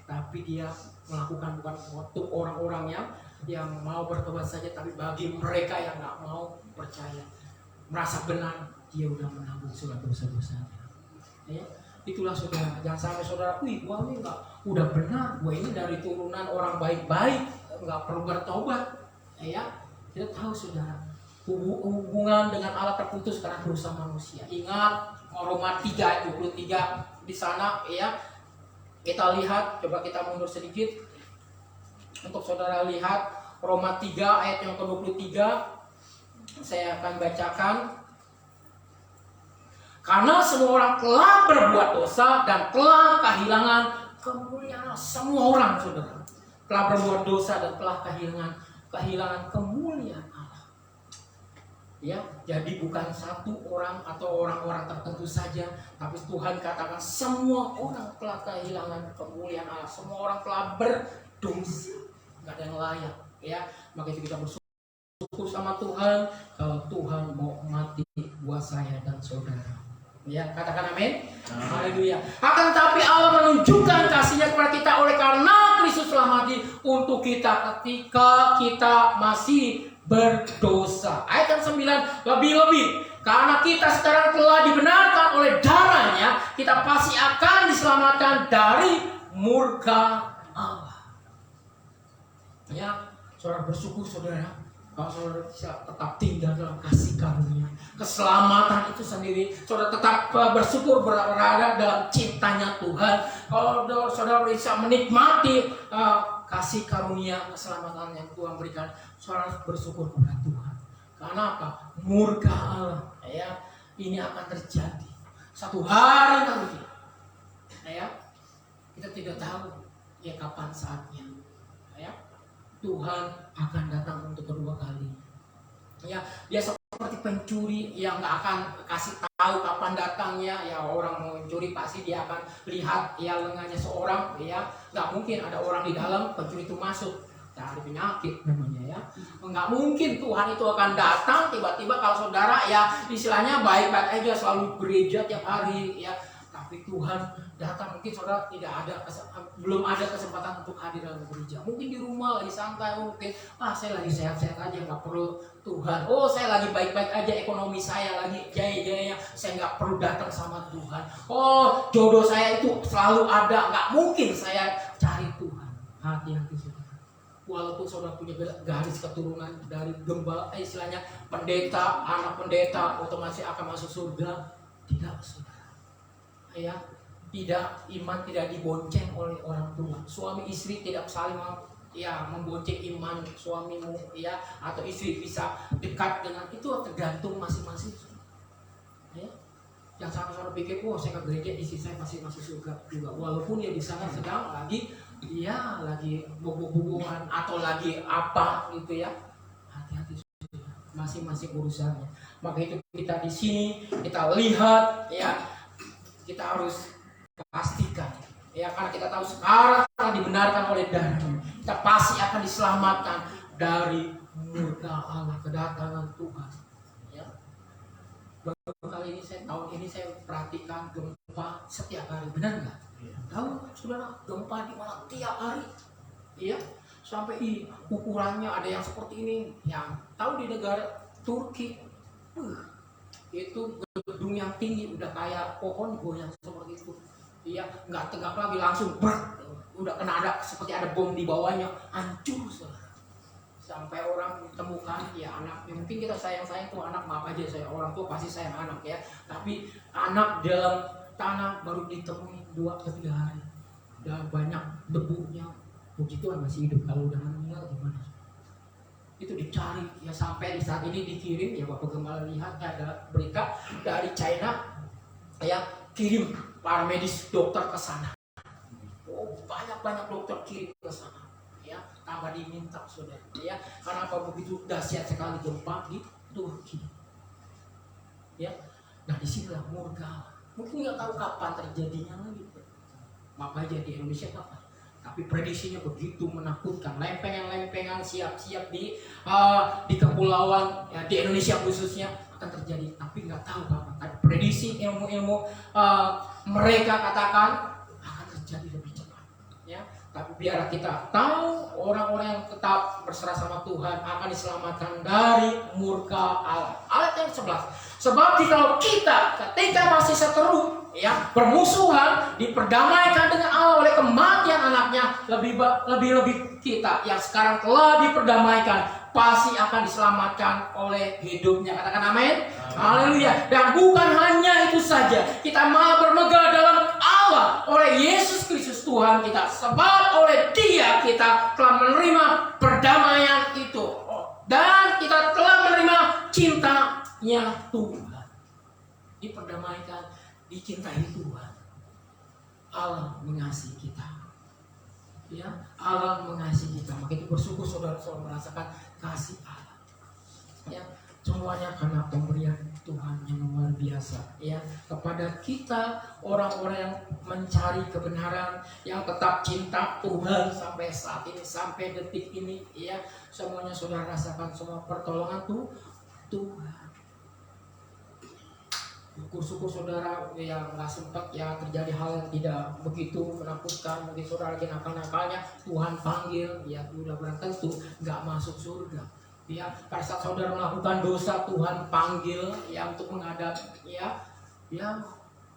Tapi dia melakukan bukan untuk orang-orang yang mau bertobat saja, tapi bagi mereka yang nggak mau percaya, merasa benar, dia udah menanggung segala dosa-dosanya. Itulah saudara, jangan sampai saudara, gua ini nggak udah benar, gua ini dari turunan orang baik-baik, nggak perlu bertobat. Kita tahu saudara, hubungan dengan Allah terputus karena dosa manusia. Ingat Roma 3:23 di sana, kita lihat, coba kita mundur sedikit untuk saudara lihat Roma 3 ayat yang ke-23. Saya akan bacakan. Karena semua orang telah berbuat dosa dan telah kehilangan kemuliaan Allah. Semua orang saudara telah berbuat dosa dan telah kehilangan kemuliaan Allah. Jadi bukan satu orang atau orang-orang tertentu saja, tapi Tuhan katakan semua orang telah kehilangan kemuliaan Allah. Semua orang telah berdosa, nggak ada yang layak. Maka itu kita bersyukur sama Tuhan kalau Tuhan mau mati buat saya dan saudara. Katakan amin. Haleluya. Akan tetapi Allah menunjukkan kasih-Nya kepada kita oleh karena Kristus telah mati untuk kita ketika kita masih berdosa. Ayat 9, lebih-lebih karena kita sekarang telah dibenarkan oleh darahnya, kita pasti akan diselamatkan dari murka Allah. Saudara bersyukur saudara, kalau saudara bisa tetap tinggal dalam kasih karunia, keselamatan itu sendiri, saudara tetap bersyukur berada dalam cintanya Tuhan. Kalau saudara bisa menikmati kasih karunia keselamatan yang Tuhan berikan, saudara bersyukur kepada Tuhan. Karena apa? Murka Allah ini akan terjadi satu hari nanti. Kita tidak tahu kapan saatnya. Tuhan akan datang untuk kedua kali. Dia seperti pencuri yang nggak akan kasih tahu kapan datangnya. Orang mau mencuri pasti dia akan lihat lengannya seorang. Nggak mungkin ada orang di dalam, pencuri itu masuk. Cari penyakit namanya. Nggak mungkin Tuhan itu akan datang tiba-tiba kalau saudara istilahnya baik-baik aja selalu gereja tiap hari. Tapi Tuhan datang, mungkin saudara belum ada kesempatan untuk hadir dalam gereja. Mungkin di rumah lagi santai, mungkin saya lagi sehat-sehat aja, nggak perlu Tuhan. Saya lagi baik-baik aja, ekonomi saya lagi jaya-jaya, saya nggak perlu datang sama Tuhan. Jodoh saya itu selalu ada, nggak mungkin saya cari Tuhan. Hati-hati saudara. Walaupun saudara punya garis keturunan dari gembala, istilahnya pendeta, anak pendeta, otomatis akan masuk surga. Tidak saudara. Tidak, iman tidak dibonceng oleh orang tua. Suami istri tidak saling membonceng iman suamimu atau istri bisa dekat dengan itu, tergantung masing-masing. Yang saudara pikir, saya ke gereja istri saya pasti masuk surga juga, walaupun di sana sedang lagi hubungan atau lagi apa gitu. Hati-hati, masing-masing urusannya. Maka itu kita di sini kita lihat kita harus pastikan karena kita tahu sekarang telah dibenarkan oleh darahnya, kita pasti akan diselamatkan dari murka Allah, kedatangan Tuhan. Kali ini tahun ini saya perhatikan gempa setiap hari, benar nggak? Tahu saudara, gempa di mana tiap hari, sampai ukurannya ada yang seperti ini. Yang tahu di negara Turki, Itu gedung yang tinggi udah kayak pohon goyang seperti itu. Iya, nggak tegak lagi, langsung udah kena ada seperti ada bom di bawahnya, hancur saudara. Sampai orang ditemukan ya anaknya, mungkin kita sayang tuh anak, maaf aja saya orang tua pasti sayang anak ya, tapi anak dalam tanah baru ditemui 2-3 hari, udah banyak debunya. Puji Tuhan masih hidup, kalau udah meninggal gimana? Itu dicari ya, sampai di saat ini dikirim ya, Bapak Gembala lihat ada berita dari China ya, kirim para medis dokter ke sana. Oh, banyak dokter kirim ke sana ya, tambah diminta saudara ya, karena apa, begitu dahsyat sekali gempa di Turki ya. Nah disinilah murka, mungkin nggak tahu kapan terjadinya lagi, maaf aja di Indonesia kapan. Tapi prediksinya begitu menakutkan, lempengan siap-siap di kepulauan ya, di Indonesia khususnya akan terjadi, tapi nggak tahu kapan. Tapi prediksi ilmu mereka katakan akan terjadi lebih cepat ya. Tapi biar kita tahu, orang-orang yang tetap berserah sama Tuhan akan diselamatkan dari murka Allah. Ayat yang 11. Sebab jika kita ketika masih seteru ya, permusuhan, diperdamaikan dengan Allah oleh kematian anaknya, lebih kita yang sekarang telah diperdamaikan pasti akan diselamatkan oleh hidupnya. Katakan amin. Haleluya. Dan bukan hanya itu saja, kita malah bermegah dalam Allah oleh Yesus Kristus Tuhan kita, sebab oleh Dia kita telah menerima perdamaian itu, dan kita telah menerima cintanya Tuhan. Diperdamaikan, dicintai Tuhan. Allah mengasihi kita ya, Allah mengasihi kita. Maka itu bersyukur saudara-saudara merasakan kasih Allah ya, semuanya karena pemberian Tuhan yang luar biasa ya, kepada kita orang-orang yang mencari kebenaran, yang tetap cinta Tuhan sampai saat ini, sampai detik ini ya. Semuanya saudara rasakan semua pertolongan Tuhan. Syukur saudara yang nggak sempat ya terjadi hal yang tidak begitu menakutkan, mungkin saudara lagi nakal-nakalnya, Tuhan panggil ya, udah berarti tentu nggak masuk surga ya. Pada saat saudara melakukan dosa, Tuhan panggil ya untuk menghadap ya,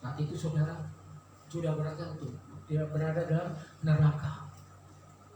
saat itu saudara sudah berarti tentu tidak berada dalam neraka.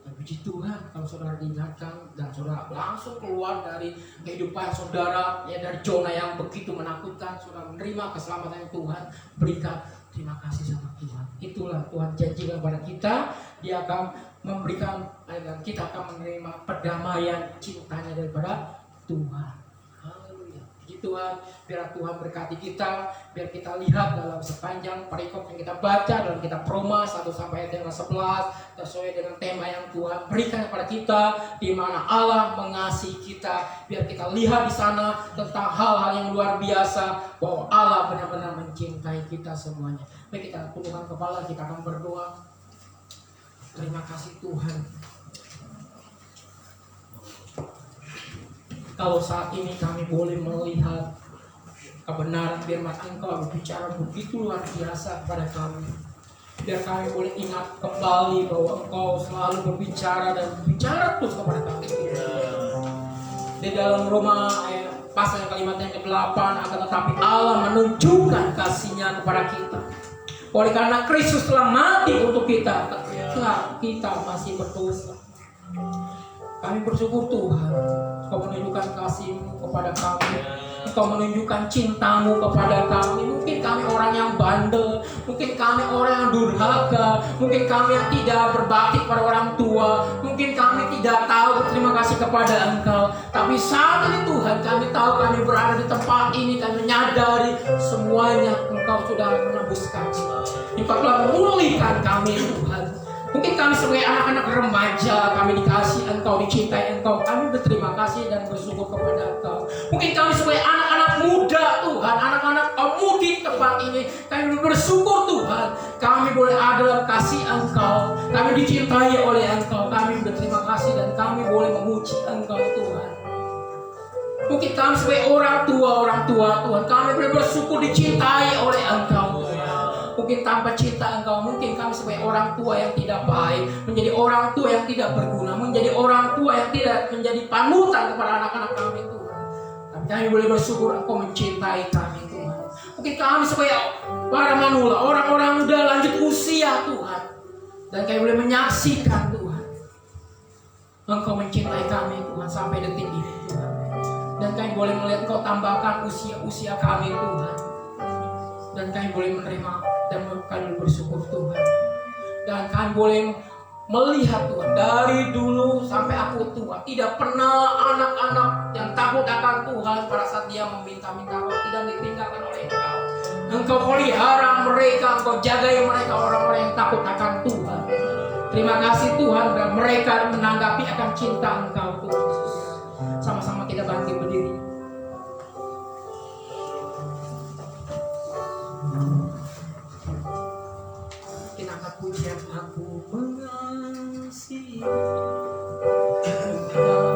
Dan puji Tuhan kalau saudara diingatkan dan saudara langsung keluar dari kehidupan saudara ya, dari zona yang begitu menakutkan, saudara menerima keselamatan yang Tuhan berikan. Terima kasih sama Tuhan. Itulah Tuhan janjikan kepada kita, Dia akan memberikan dan kita akan menerima perdamaian cintanya daripada Tuhan. Haleluya. Puji Tuhan, biar Tuhan berkati kita, biar kita lihat dalam sepanjang perikop yang kita baca dalam kitab Roma 1 sampai ayat yang 11, sesuai dengan tema yang Tuhan berikan kepada kita, di mana Allah mengasihi kita. Biar kita lihat di sana tentang hal-hal yang luar biasa, bahwa Allah benar-benar mencintai kita semuanya. Baik, kita tundukkan kepala, kita akan berdoa. Terima kasih Tuhan, kalau saat ini kami boleh melihat kebenaran firman Engkau berbicara begitu luar biasa kepada kami. Biar kami boleh ingat kembali bahwa Engkau selalu berbicara dan berbicara terus kepada kami. Di dalam Roma pasal yang kalimat yang ke-8, akan tetapi Allah menunjukkan kasih-Nya kepada kita oleh karena Kristus telah mati untuk kita ketika kita masih berdosa. Kami bersyukur Tuhan, Engkau menunjukkan kasih-Mu kepada kami, Engkau menunjukkan cinta-Mu kepada kami. Mungkin kami orang yang bandel, mungkin kami orang yang durhaka, mungkin kami yang tidak berbakti kepada orang tua, mungkin kami tidak tahu berterima kasih kepada Engkau. Tapi saat ini Tuhan, kami tahu kami berada di tempat ini, kami menyadari semuanya Engkau sudah menebus kami, Engkau telah memulihkan kami Tuhan. Mungkin kami sebagai anak-anak remaja, kami dikasih Engkau, dicintai Engkau, kami berterima kasih dan bersyukur kepada Engkau. Mungkin kami sebagai anak-anak muda Tuhan, anak-anak mudi tempat ini, kami bersyukur Tuhan, kami boleh ada dalam kasih Engkau, kami dicintai oleh Engkau, kami berterima kasih dan kami boleh memuji Engkau Tuhan. Mungkin kami sebagai orang tua Tuhan, kami boleh bersyukur dicintai oleh Engkau. Mungkin tanpa cinta Engkau, mungkin kami sebagai orang tua yang tidak baik, menjadi orang tua yang tidak berguna, menjadi orang tua yang tidak menjadi panutan kepada anak-anak kami Tuhan. Tapi kami boleh bersyukur Engkau mencintai kami Tuhan. Mungkin kami sebagai para manula, orang-orang muda lanjut usia Tuhan, dan kami boleh menyaksikan Tuhan, Engkau mencintai kami Tuhan sampai detik ini Tuhan. Dan kami boleh melihat Engkau tambahkan usia kami Tuhan. Dan kami boleh menerima dan kami bersyukur Tuhan. Dan kami boleh melihat Tuhan, dari dulu sampai aku tua, tidak pernah anak-anak yang takut akan Tuhan pada saat dia meminta-minta Engkau tidak ditinggalkan oleh Engkau. Engkau pelihara mereka, Engkau jagai mereka, orang-orang yang takut akan Tuhan. Terima kasih Tuhan, dan mereka menanggapi akan cinta Engkau Tuhan Yesus. Sama-sama kita bangkit berdiri. Kita angkat pujian, aku mengasihi Engkau.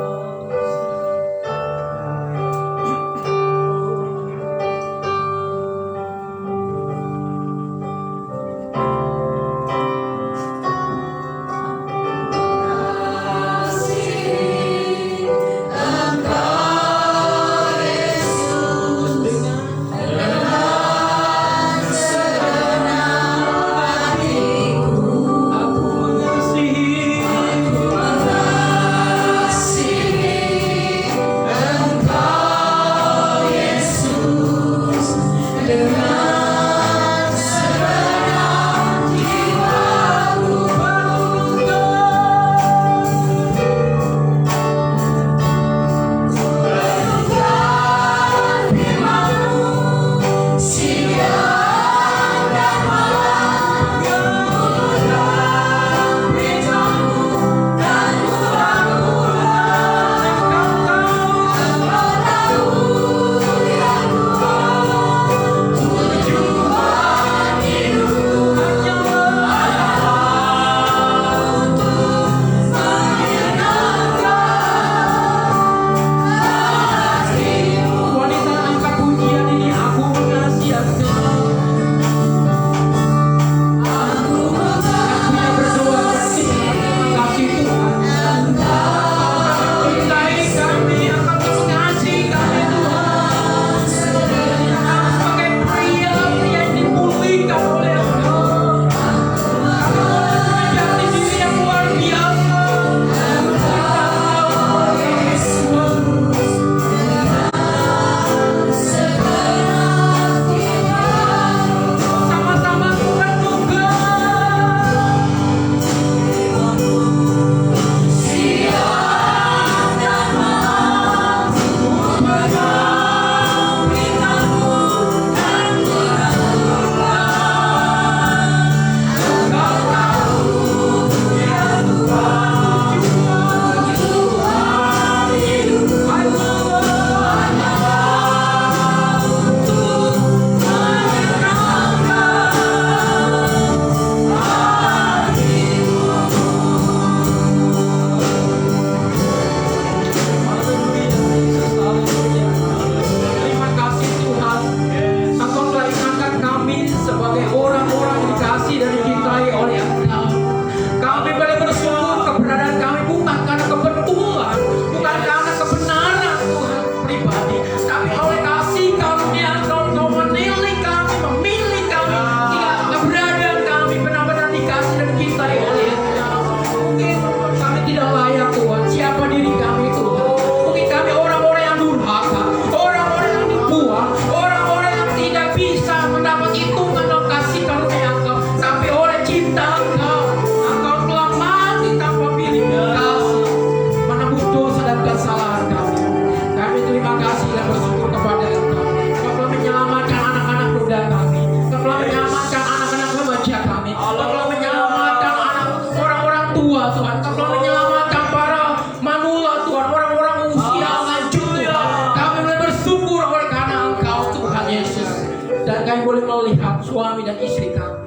Kami boleh melihat suami dan istri kami.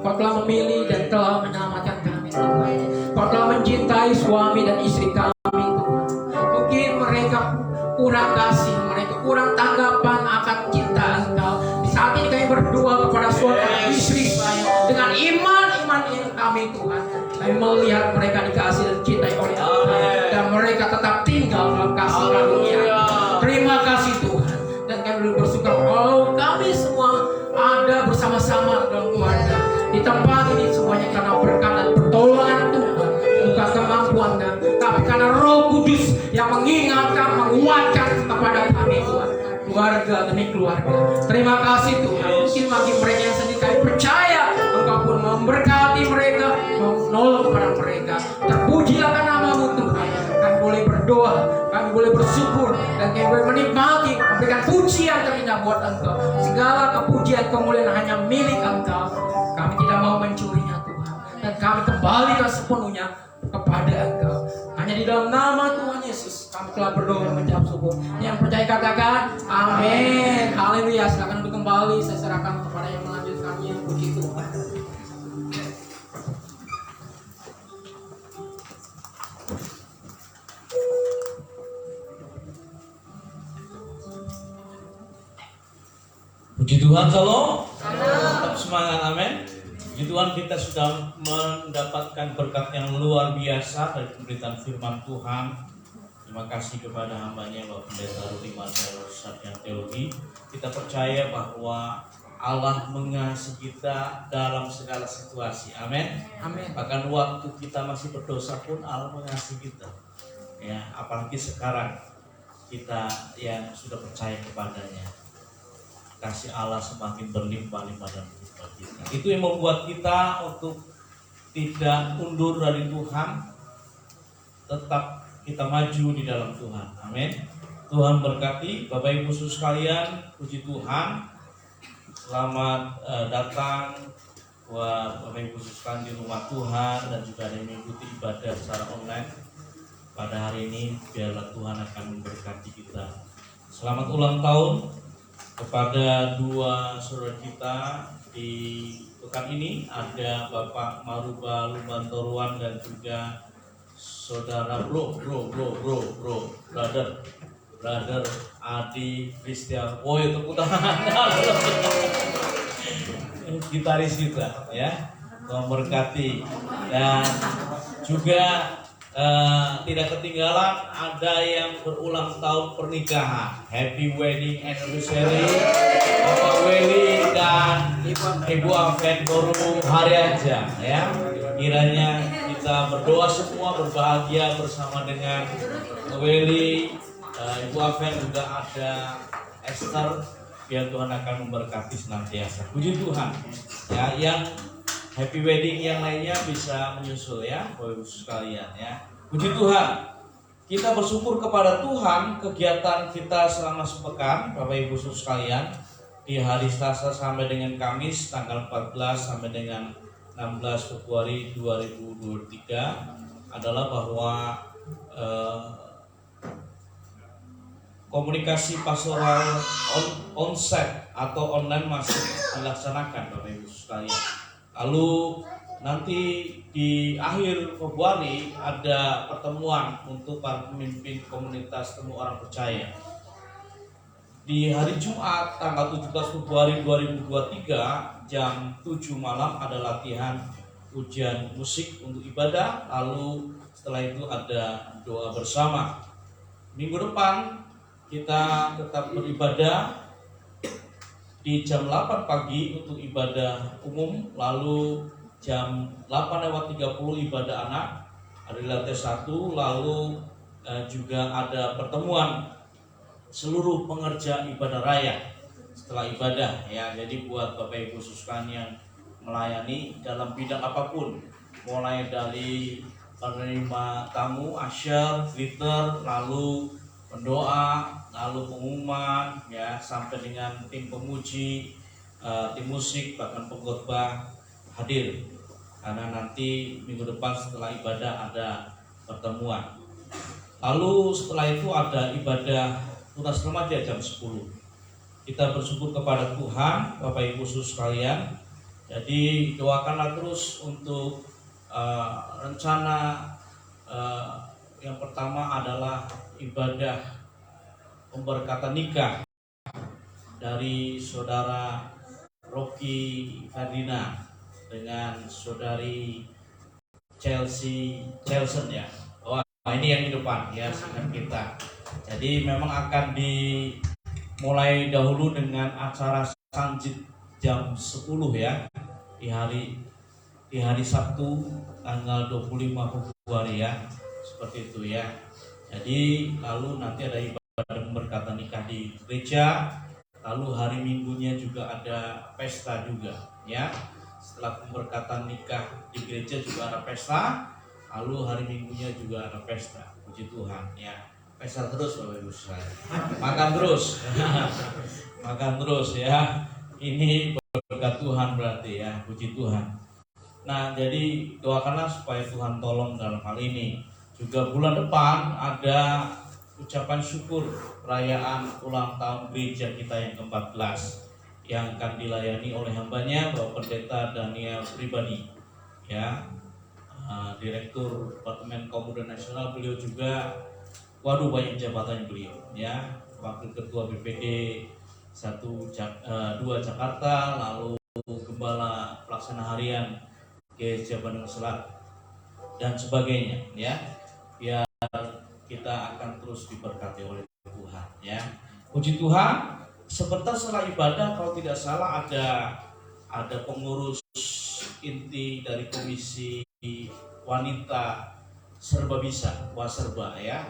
Kau telah memilih dan telah menyelamatkan kami Tuhan. Kau telah mencintai suami dan istri kami Tuhan. Mungkin mereka kurang kasih, mereka kurang tanggapan akan cinta Engkau. Di saat ini kami berdoa kepada suami dan istri saya dengan iman kami Tuhan. Kami melihat mereka dikasih dan dicintai oleh Allah, dan mereka tetap tinggal dalam kasih karunia. Terima kasih Tuhan. Dan kami bersyukur kalau kami semua mengingatkan, menguatkan kepada kami Tuhan, keluarga demi keluarga. Terima kasih Tuhan. Mungkin bagi mereka yang sedih, kami percaya Engkau pun memberkati mereka, menolong kepada mereka. Terpujilah nama-Mu Tuhan. Kami boleh berdoa, kami boleh bersyukur, dan kami boleh menikmati, memberikan pujian terindah buat Engkau. Segala kepujian kemuliaan hanya milik Engkau. Kami tidak mau mencurinya Tuhan, dan kami kembalikan sepenuhnya kepada Engkau. Hanya di dalam nama Tuhan Yesus kami telah berdoa dan menjawab syukur. Yang percaya katakan amin. Haleluya. Silakan untuk kembali, saya serahkan kepada yang melanjutkannya. Puji Tuhan. Puji Tuhan, shalom. Tetap semangat, amin. Puji Tuhan, kita sudah mendapatkan berkat yang luar biasa dari pemberitaan firman Tuhan. Terima kasih kepada hambanya Bapak Pendeta Rudi Marcelo Sarjana Teologi. Kita percaya bahwa Allah mengasihi kita dalam segala situasi, amin. Amin. Bahkan waktu kita masih berdosa pun Allah mengasihi kita. Ya, apalagi sekarang kita yang sudah percaya kepadanya. Kasih Allah semakin berlimpah-limpah dalam kehidupan kita. Itu yang membuat kita untuk tidak undur dari Tuhan, tetap kita maju di dalam Tuhan. Amin. Tuhan berkati Bapak Ibu Saudara sekalian. Puji Tuhan. Selamat datang buat Bapak Ibu Saudara sekalian di rumah Tuhan dan juga ada yang mengikuti ibadah secara online. Pada hari ini biarlah Tuhan akan memberkati kita. Selamat ulang tahun kepada dua saudara kita di pekan ini. Ada Bapak Maruba Lumantoruan dan juga saudara brother Adi Christian. Oh, itu tepuk tangan. Gitaris kita ya, memberkati. Dan juga tidak ketinggalan ada yang berulang tahun pernikahan. Happy wedding anniversary Bapak Weli dan Ibu Aven baru hari aja ya. Kiranya kita berdoa semua berbahagia bersama dengan Weli, Ibu Aven, juga ada Esther. Biar Tuhan akan memberkati senantiasa. Puji Tuhan. Ya, yang happy wedding yang lainnya bisa menyusul ya, Bapak Ibu sekalian ya. Puji Tuhan. Kita bersyukur kepada Tuhan kegiatan kita selama sepekan, Bapak Ibu sekalian, di hari Selasa sampai dengan Kamis tanggal 14 sampai dengan 16 Februari 2023 adalah bahwa komunikasi pastoral onsite atau online masih dilaksanakan, Bapak Ibu sekalian. Lalu nanti di akhir Februari ada pertemuan untuk para pemimpin komunitas Temu Orang Percaya. Di hari Jumat tanggal 17 Februari 2023 jam 7 malam ada latihan ujian musik untuk ibadah. Lalu setelah itu ada doa bersama. Minggu depan kita tetap beribadah di jam 8 pagi untuk ibadah umum, lalu jam 8:30 ibadah anak, ada di lantai 1, lalu juga ada pertemuan seluruh pengerja ibadah raya setelah ibadah ya. Jadi buat Bapak Ibu sekalian yang melayani dalam bidang apapun, mulai dari penerima tamu, usher, greeter, lalu pendoa, lalu pengumuman ya, sampai dengan tim pemuji, tim musik, bahkan pengkhotbah hadir. Karena nanti minggu depan setelah ibadah ada pertemuan. Lalu setelah itu ada ibadah tunas remaja jam 10. Kita bersyukur kepada Tuhan, Bapak Ibu sekalian. Jadi doakanlah terus untuk rencana yang pertama adalah ibadah pemberkatan nikah dari saudara Rocky Ferdinand dengan saudari Chelsea ya. Wah, ini yang di depan ya, dengan kita. Jadi memang akan dimulai dahulu dengan acara sanjid jam 10 ya, di hari Sabtu tanggal 25 Februari ya. Seperti itu ya. Jadi lalu nanti ada ibadah pemberkatan nikah di gereja, lalu hari Minggunya juga ada pesta juga, ya. Setelah pemberkatan nikah di gereja juga ada pesta, lalu hari Minggunya juga ada pesta. Puji Tuhan, ya. Pesta terus Bapak Ibu sekalian. Makan terus. Makan terus ya. Ini berkat Tuhan berarti ya, puji Tuhan. Nah, jadi doakanlah supaya Tuhan tolong dalam hal ini. Juga bulan depan ada ucapan syukur perayaan ulang tahun gereja kita yang ke-14 yang akan dilayani oleh hambanya Bapak Pendeta Daniel Pribadi, ya, Direktur Departemen Pemuda Nasional. Beliau juga, waduh, banyak jabatan beliau, ya, Wakil Ketua BPD 2 Jakarta, lalu Gembala Pelaksana Harian Gereja Bandung Selat dan sebagainya, ya. Biar kita akan terus diberkati oleh Tuhan, ya. Puji Tuhan. Sebentar setelah ibadah, kalau tidak salah ada pengurus inti dari Komisi Wanita Serba Bisa, Waserba, ya.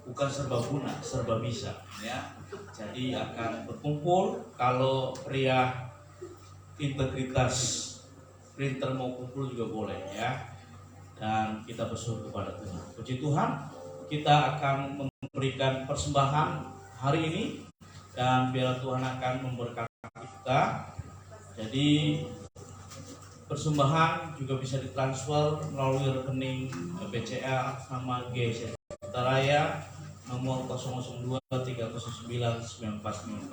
Bukan serbaguna, serba bisa, ya. Jadi akan berkumpul. Kalau pria integritas printer mau kumpul juga boleh, ya. Dan kita bersyukur kepada Tuhan. Puji Tuhan, kita akan memberikan persembahan hari ini dan biar Tuhan akan memberkati kita. Jadi persembahan juga bisa ditransfer melalui rekening BCA sama GC Raya nomor 002-309-9494.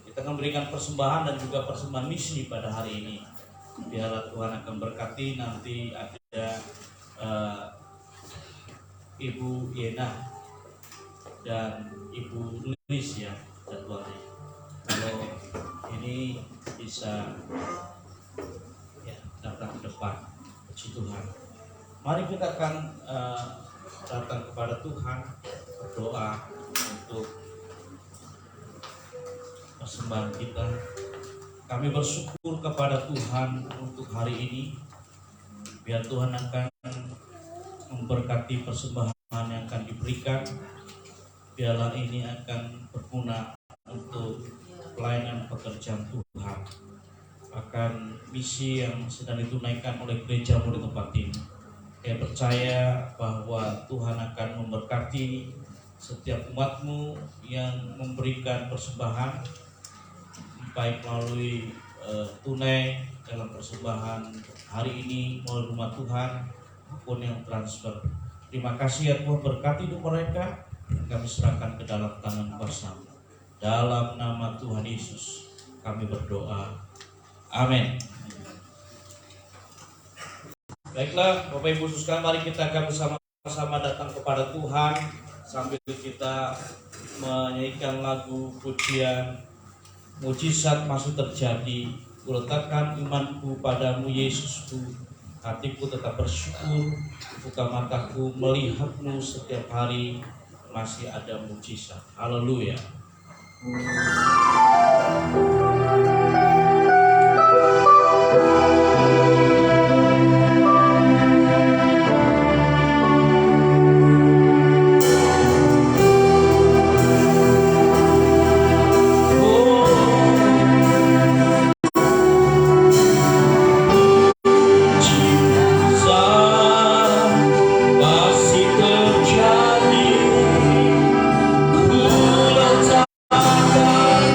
Kita akan berikan persembahan dan juga persembahan misi pada hari ini. Biarlah Tuhan akan berkati. Nanti ada Ibu Yena dan Ibu Lilis, ya, jadwalnya. Kalau ini bisa, ya, datang ke depan. Puji Tuhan. Mari kita akan datang kepada Tuhan, berdoa untuk persembahan kita. Kami bersyukur kepada Tuhan untuk hari ini. Biar Tuhan akan memberkati persembahan yang akan diberikan. Biarlah ini akan berguna untuk pelayanan pekerjaan Tuhan, akan misi yang sedang ditunaikan oleh gerejamu di tempat ini. Saya percaya bahwa Tuhan akan memberkati setiap umatmu yang memberikan persembahan, baik melalui tunai dalam persembahan hari ini melalui rumah Tuhan maupun yang transfer. Terima kasih ya Tuhan, berkati hidup mereka. Kami serahkan ke dalam tangan kuasa. Dalam nama Tuhan Yesus kami berdoa. Amin. Baiklah Bapak Ibu sekalian, mari kita akan bersama-sama datang kepada Tuhan sambil kita menyanyikan lagu pujian Mujizat Masih Terjadi. Kuletakkan imanku padamu Yesusku, hatiku tetap bersyukur, buka mataku melihatmu setiap hari, masih ada mujizat. Haleluya. Masih terjadi, ku letakkan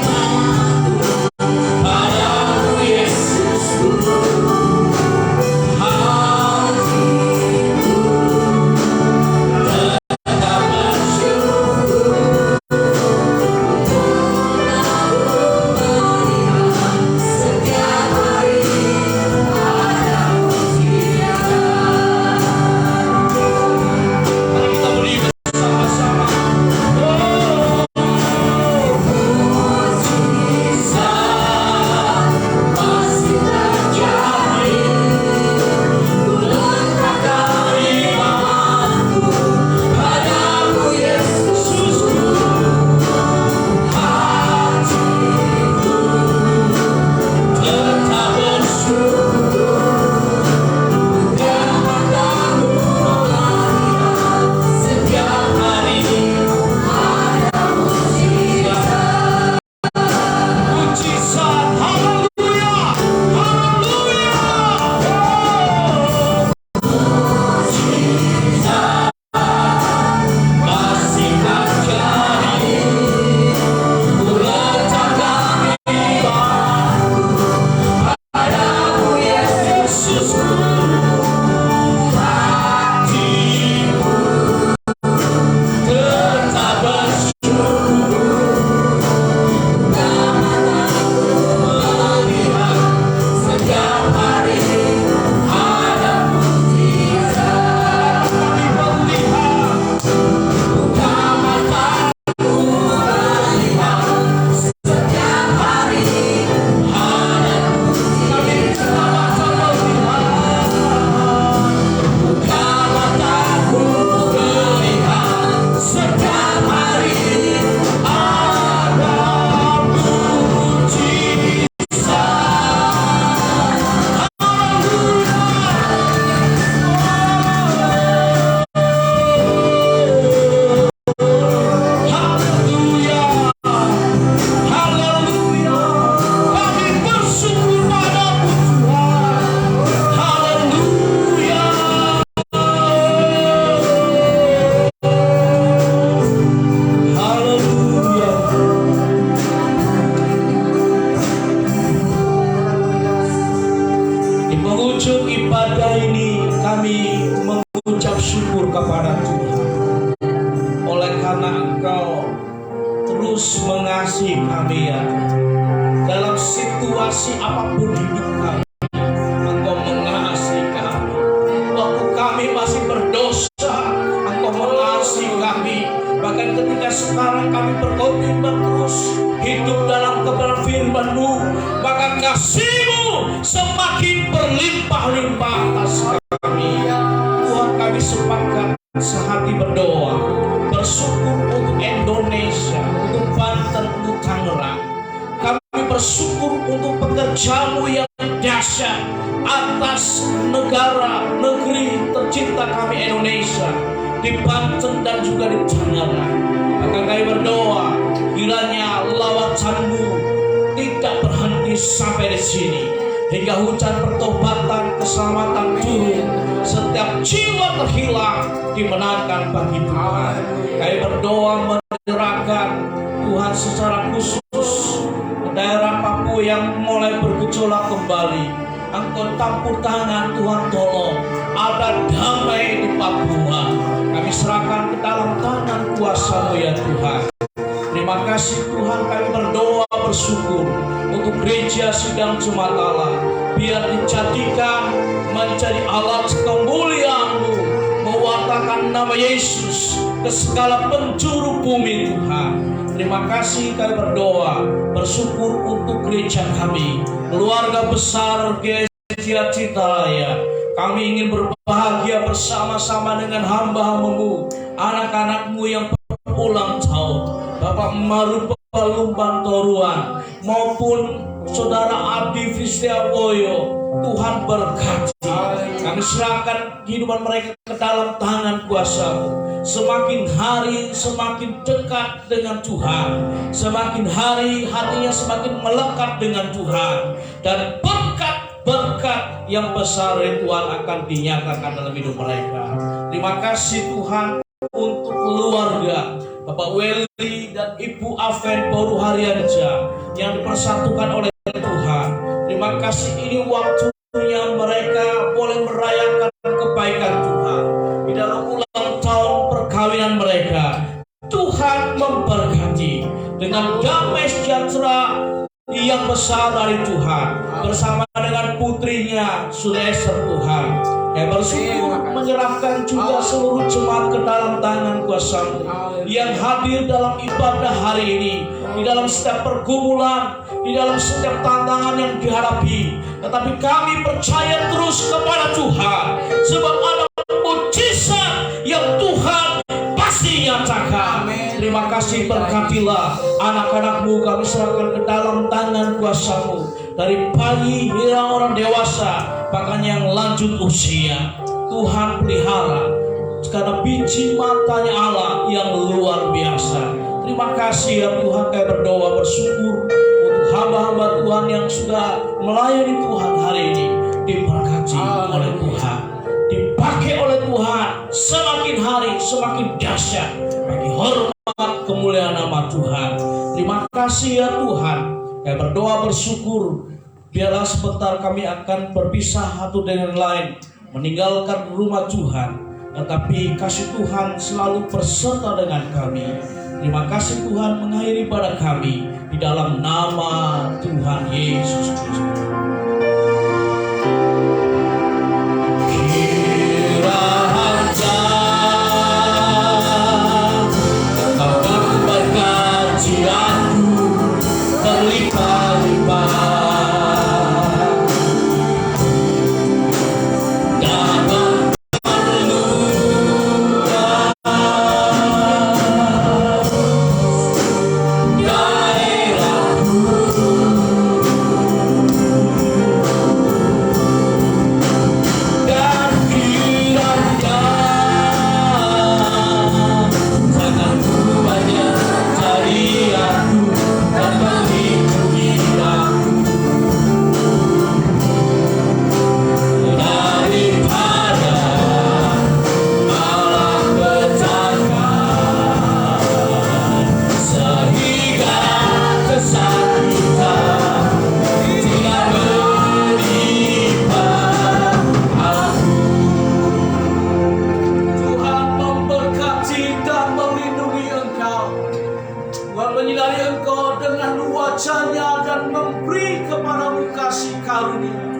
kepada Tuhan. Oleh karena Engkau terus mengasihi kami ya, dalam situasi apapun hidup kami, Engkau mengasihi kami. Waktu kami masih berdosa, Engkau mengasihi kami. Bahkan ketika sekarang kami berkomitmen terus hidup dalam kebenaran firman-Mu, maka kasih-Mu semakin berlimpah-limpah atas kami. Tuhan, kami sepakat sehati berdoa, bersyukur untuk Indonesia, untuk Banten, untuk Tangerang. Kami bersyukur untuk pekerjaan-Mu yang dahsyat atas negara, negeri tercinta kami Indonesia, di Banten dan juga di Tangerang. Maka kami berdoa, kiranya lawatan-Mu tidak berhenti sampai di sini, hingga hujan pertobatan, keselamatan turun, setiap jiwa terhilang dimenangkan bagi Tuhan. Kami berdoa menyerahkan Tuhan secara khusus daerah Papua yang mulai bergejolak kembali. Engkau campur tangan, Tuhan tolong ada damai di Papua. Kami serahkan ke dalam tangan kuasa-Mu ya Tuhan. Terima kasih Tuhan, kami berdoa bersyukur untuk gereja sidang Jumat Allah, biar dijadikan menjadi alat kemuliaan-Mu, mewartakan nama Yesus ke segala penjuru bumi Tuhan. Terima kasih kami berdoa bersyukur untuk gereja kami, keluarga besar Gereja Citaraya. Kami ingin berbahagia bersama-sama dengan hamba-hamba-Mu, anak-anak-Mu yang berulang tahun, Bapak Marupa Lumban Toruan maupun Saudara Abdi Fistiawoyo. Tuhan berkati. Kami serahkan kehidupan mereka ke dalam tangan kuasa-Mu. Semakin hari semakin dekat dengan Tuhan, semakin hari hatinya semakin melekat dengan Tuhan, dan berkat yang besar dari Tuhan akan dinyatakan dalam hidup mereka. Terima kasih Tuhan untuk keluarga Bapak Welly dan Ibu Aven Boru Harianja yang dipersatukan oleh Tuhan. Terima kasih, ini waktunya mereka boleh merayakan kebaikan Tuhan di dalam ulang tahun perkawinan mereka. Tuhan memberkati dengan damai sejahtera yang besar dari Tuhan bersama dengan putrinya Suleser Tuhan. Saya bersyukur menyerahkan juga seluruh jemaat ke dalam tangan kuasa-Mu yang hadir dalam ibadah hari ini, di dalam setiap pergumulan, di dalam setiap tantangan yang dihadapi. Tetapi kami percaya terus kepada Tuhan, sebab ada mujizat yang Tuhan pasti nyatakan. Terima kasih, berkatilah anak-anak-Mu, kami serahkan ke dalam tangan kuasa-Mu, dari bayi hingga orang dewasa, bahkan yang lanjut usia. Tuhan pelihara, karena biji matanya Allah yang luar biasa. Terima kasih ya Tuhan, kami berdoa bersyukur untuk hamba-hamba Tuhan yang sudah melayani Tuhan hari ini. Diberkati oleh Tuhan, dipakai oleh Tuhan, semakin hari semakin dahsyat bagi hormat kemuliaan nama Tuhan. Terima kasih ya Tuhan, kami berdoa bersyukur. Biarlah sebentar kami akan berpisah satu dengan lain, meninggalkan rumah Tuhan, tetapi kasih Tuhan selalu berserta dengan kami. Terima kasih Tuhan, mengakhiri pada kami di dalam nama Tuhan Yesus Kristus. dan memberi kepadamu kasih karunia.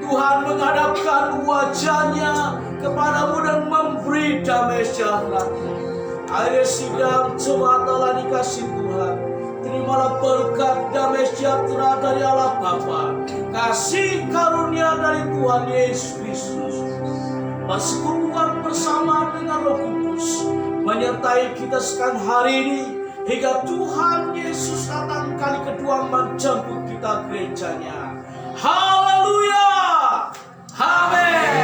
Tuhan menghadapkan wajahnya kepadamu dan memberi damai sejahtera. Akhirnya sidang jemaat dikasih Tuhan. Terimalah berkat damai sejahtera dari Allah Bapa, kasih karunia dari Tuhan Yesus Kristus, persekutuan bersama dengan Roh Kudus menyertai kita sekarang hari ini hingga Tuhan Yesus datang kali kedua menjemput kita gerejanya. Haleluya. Amin.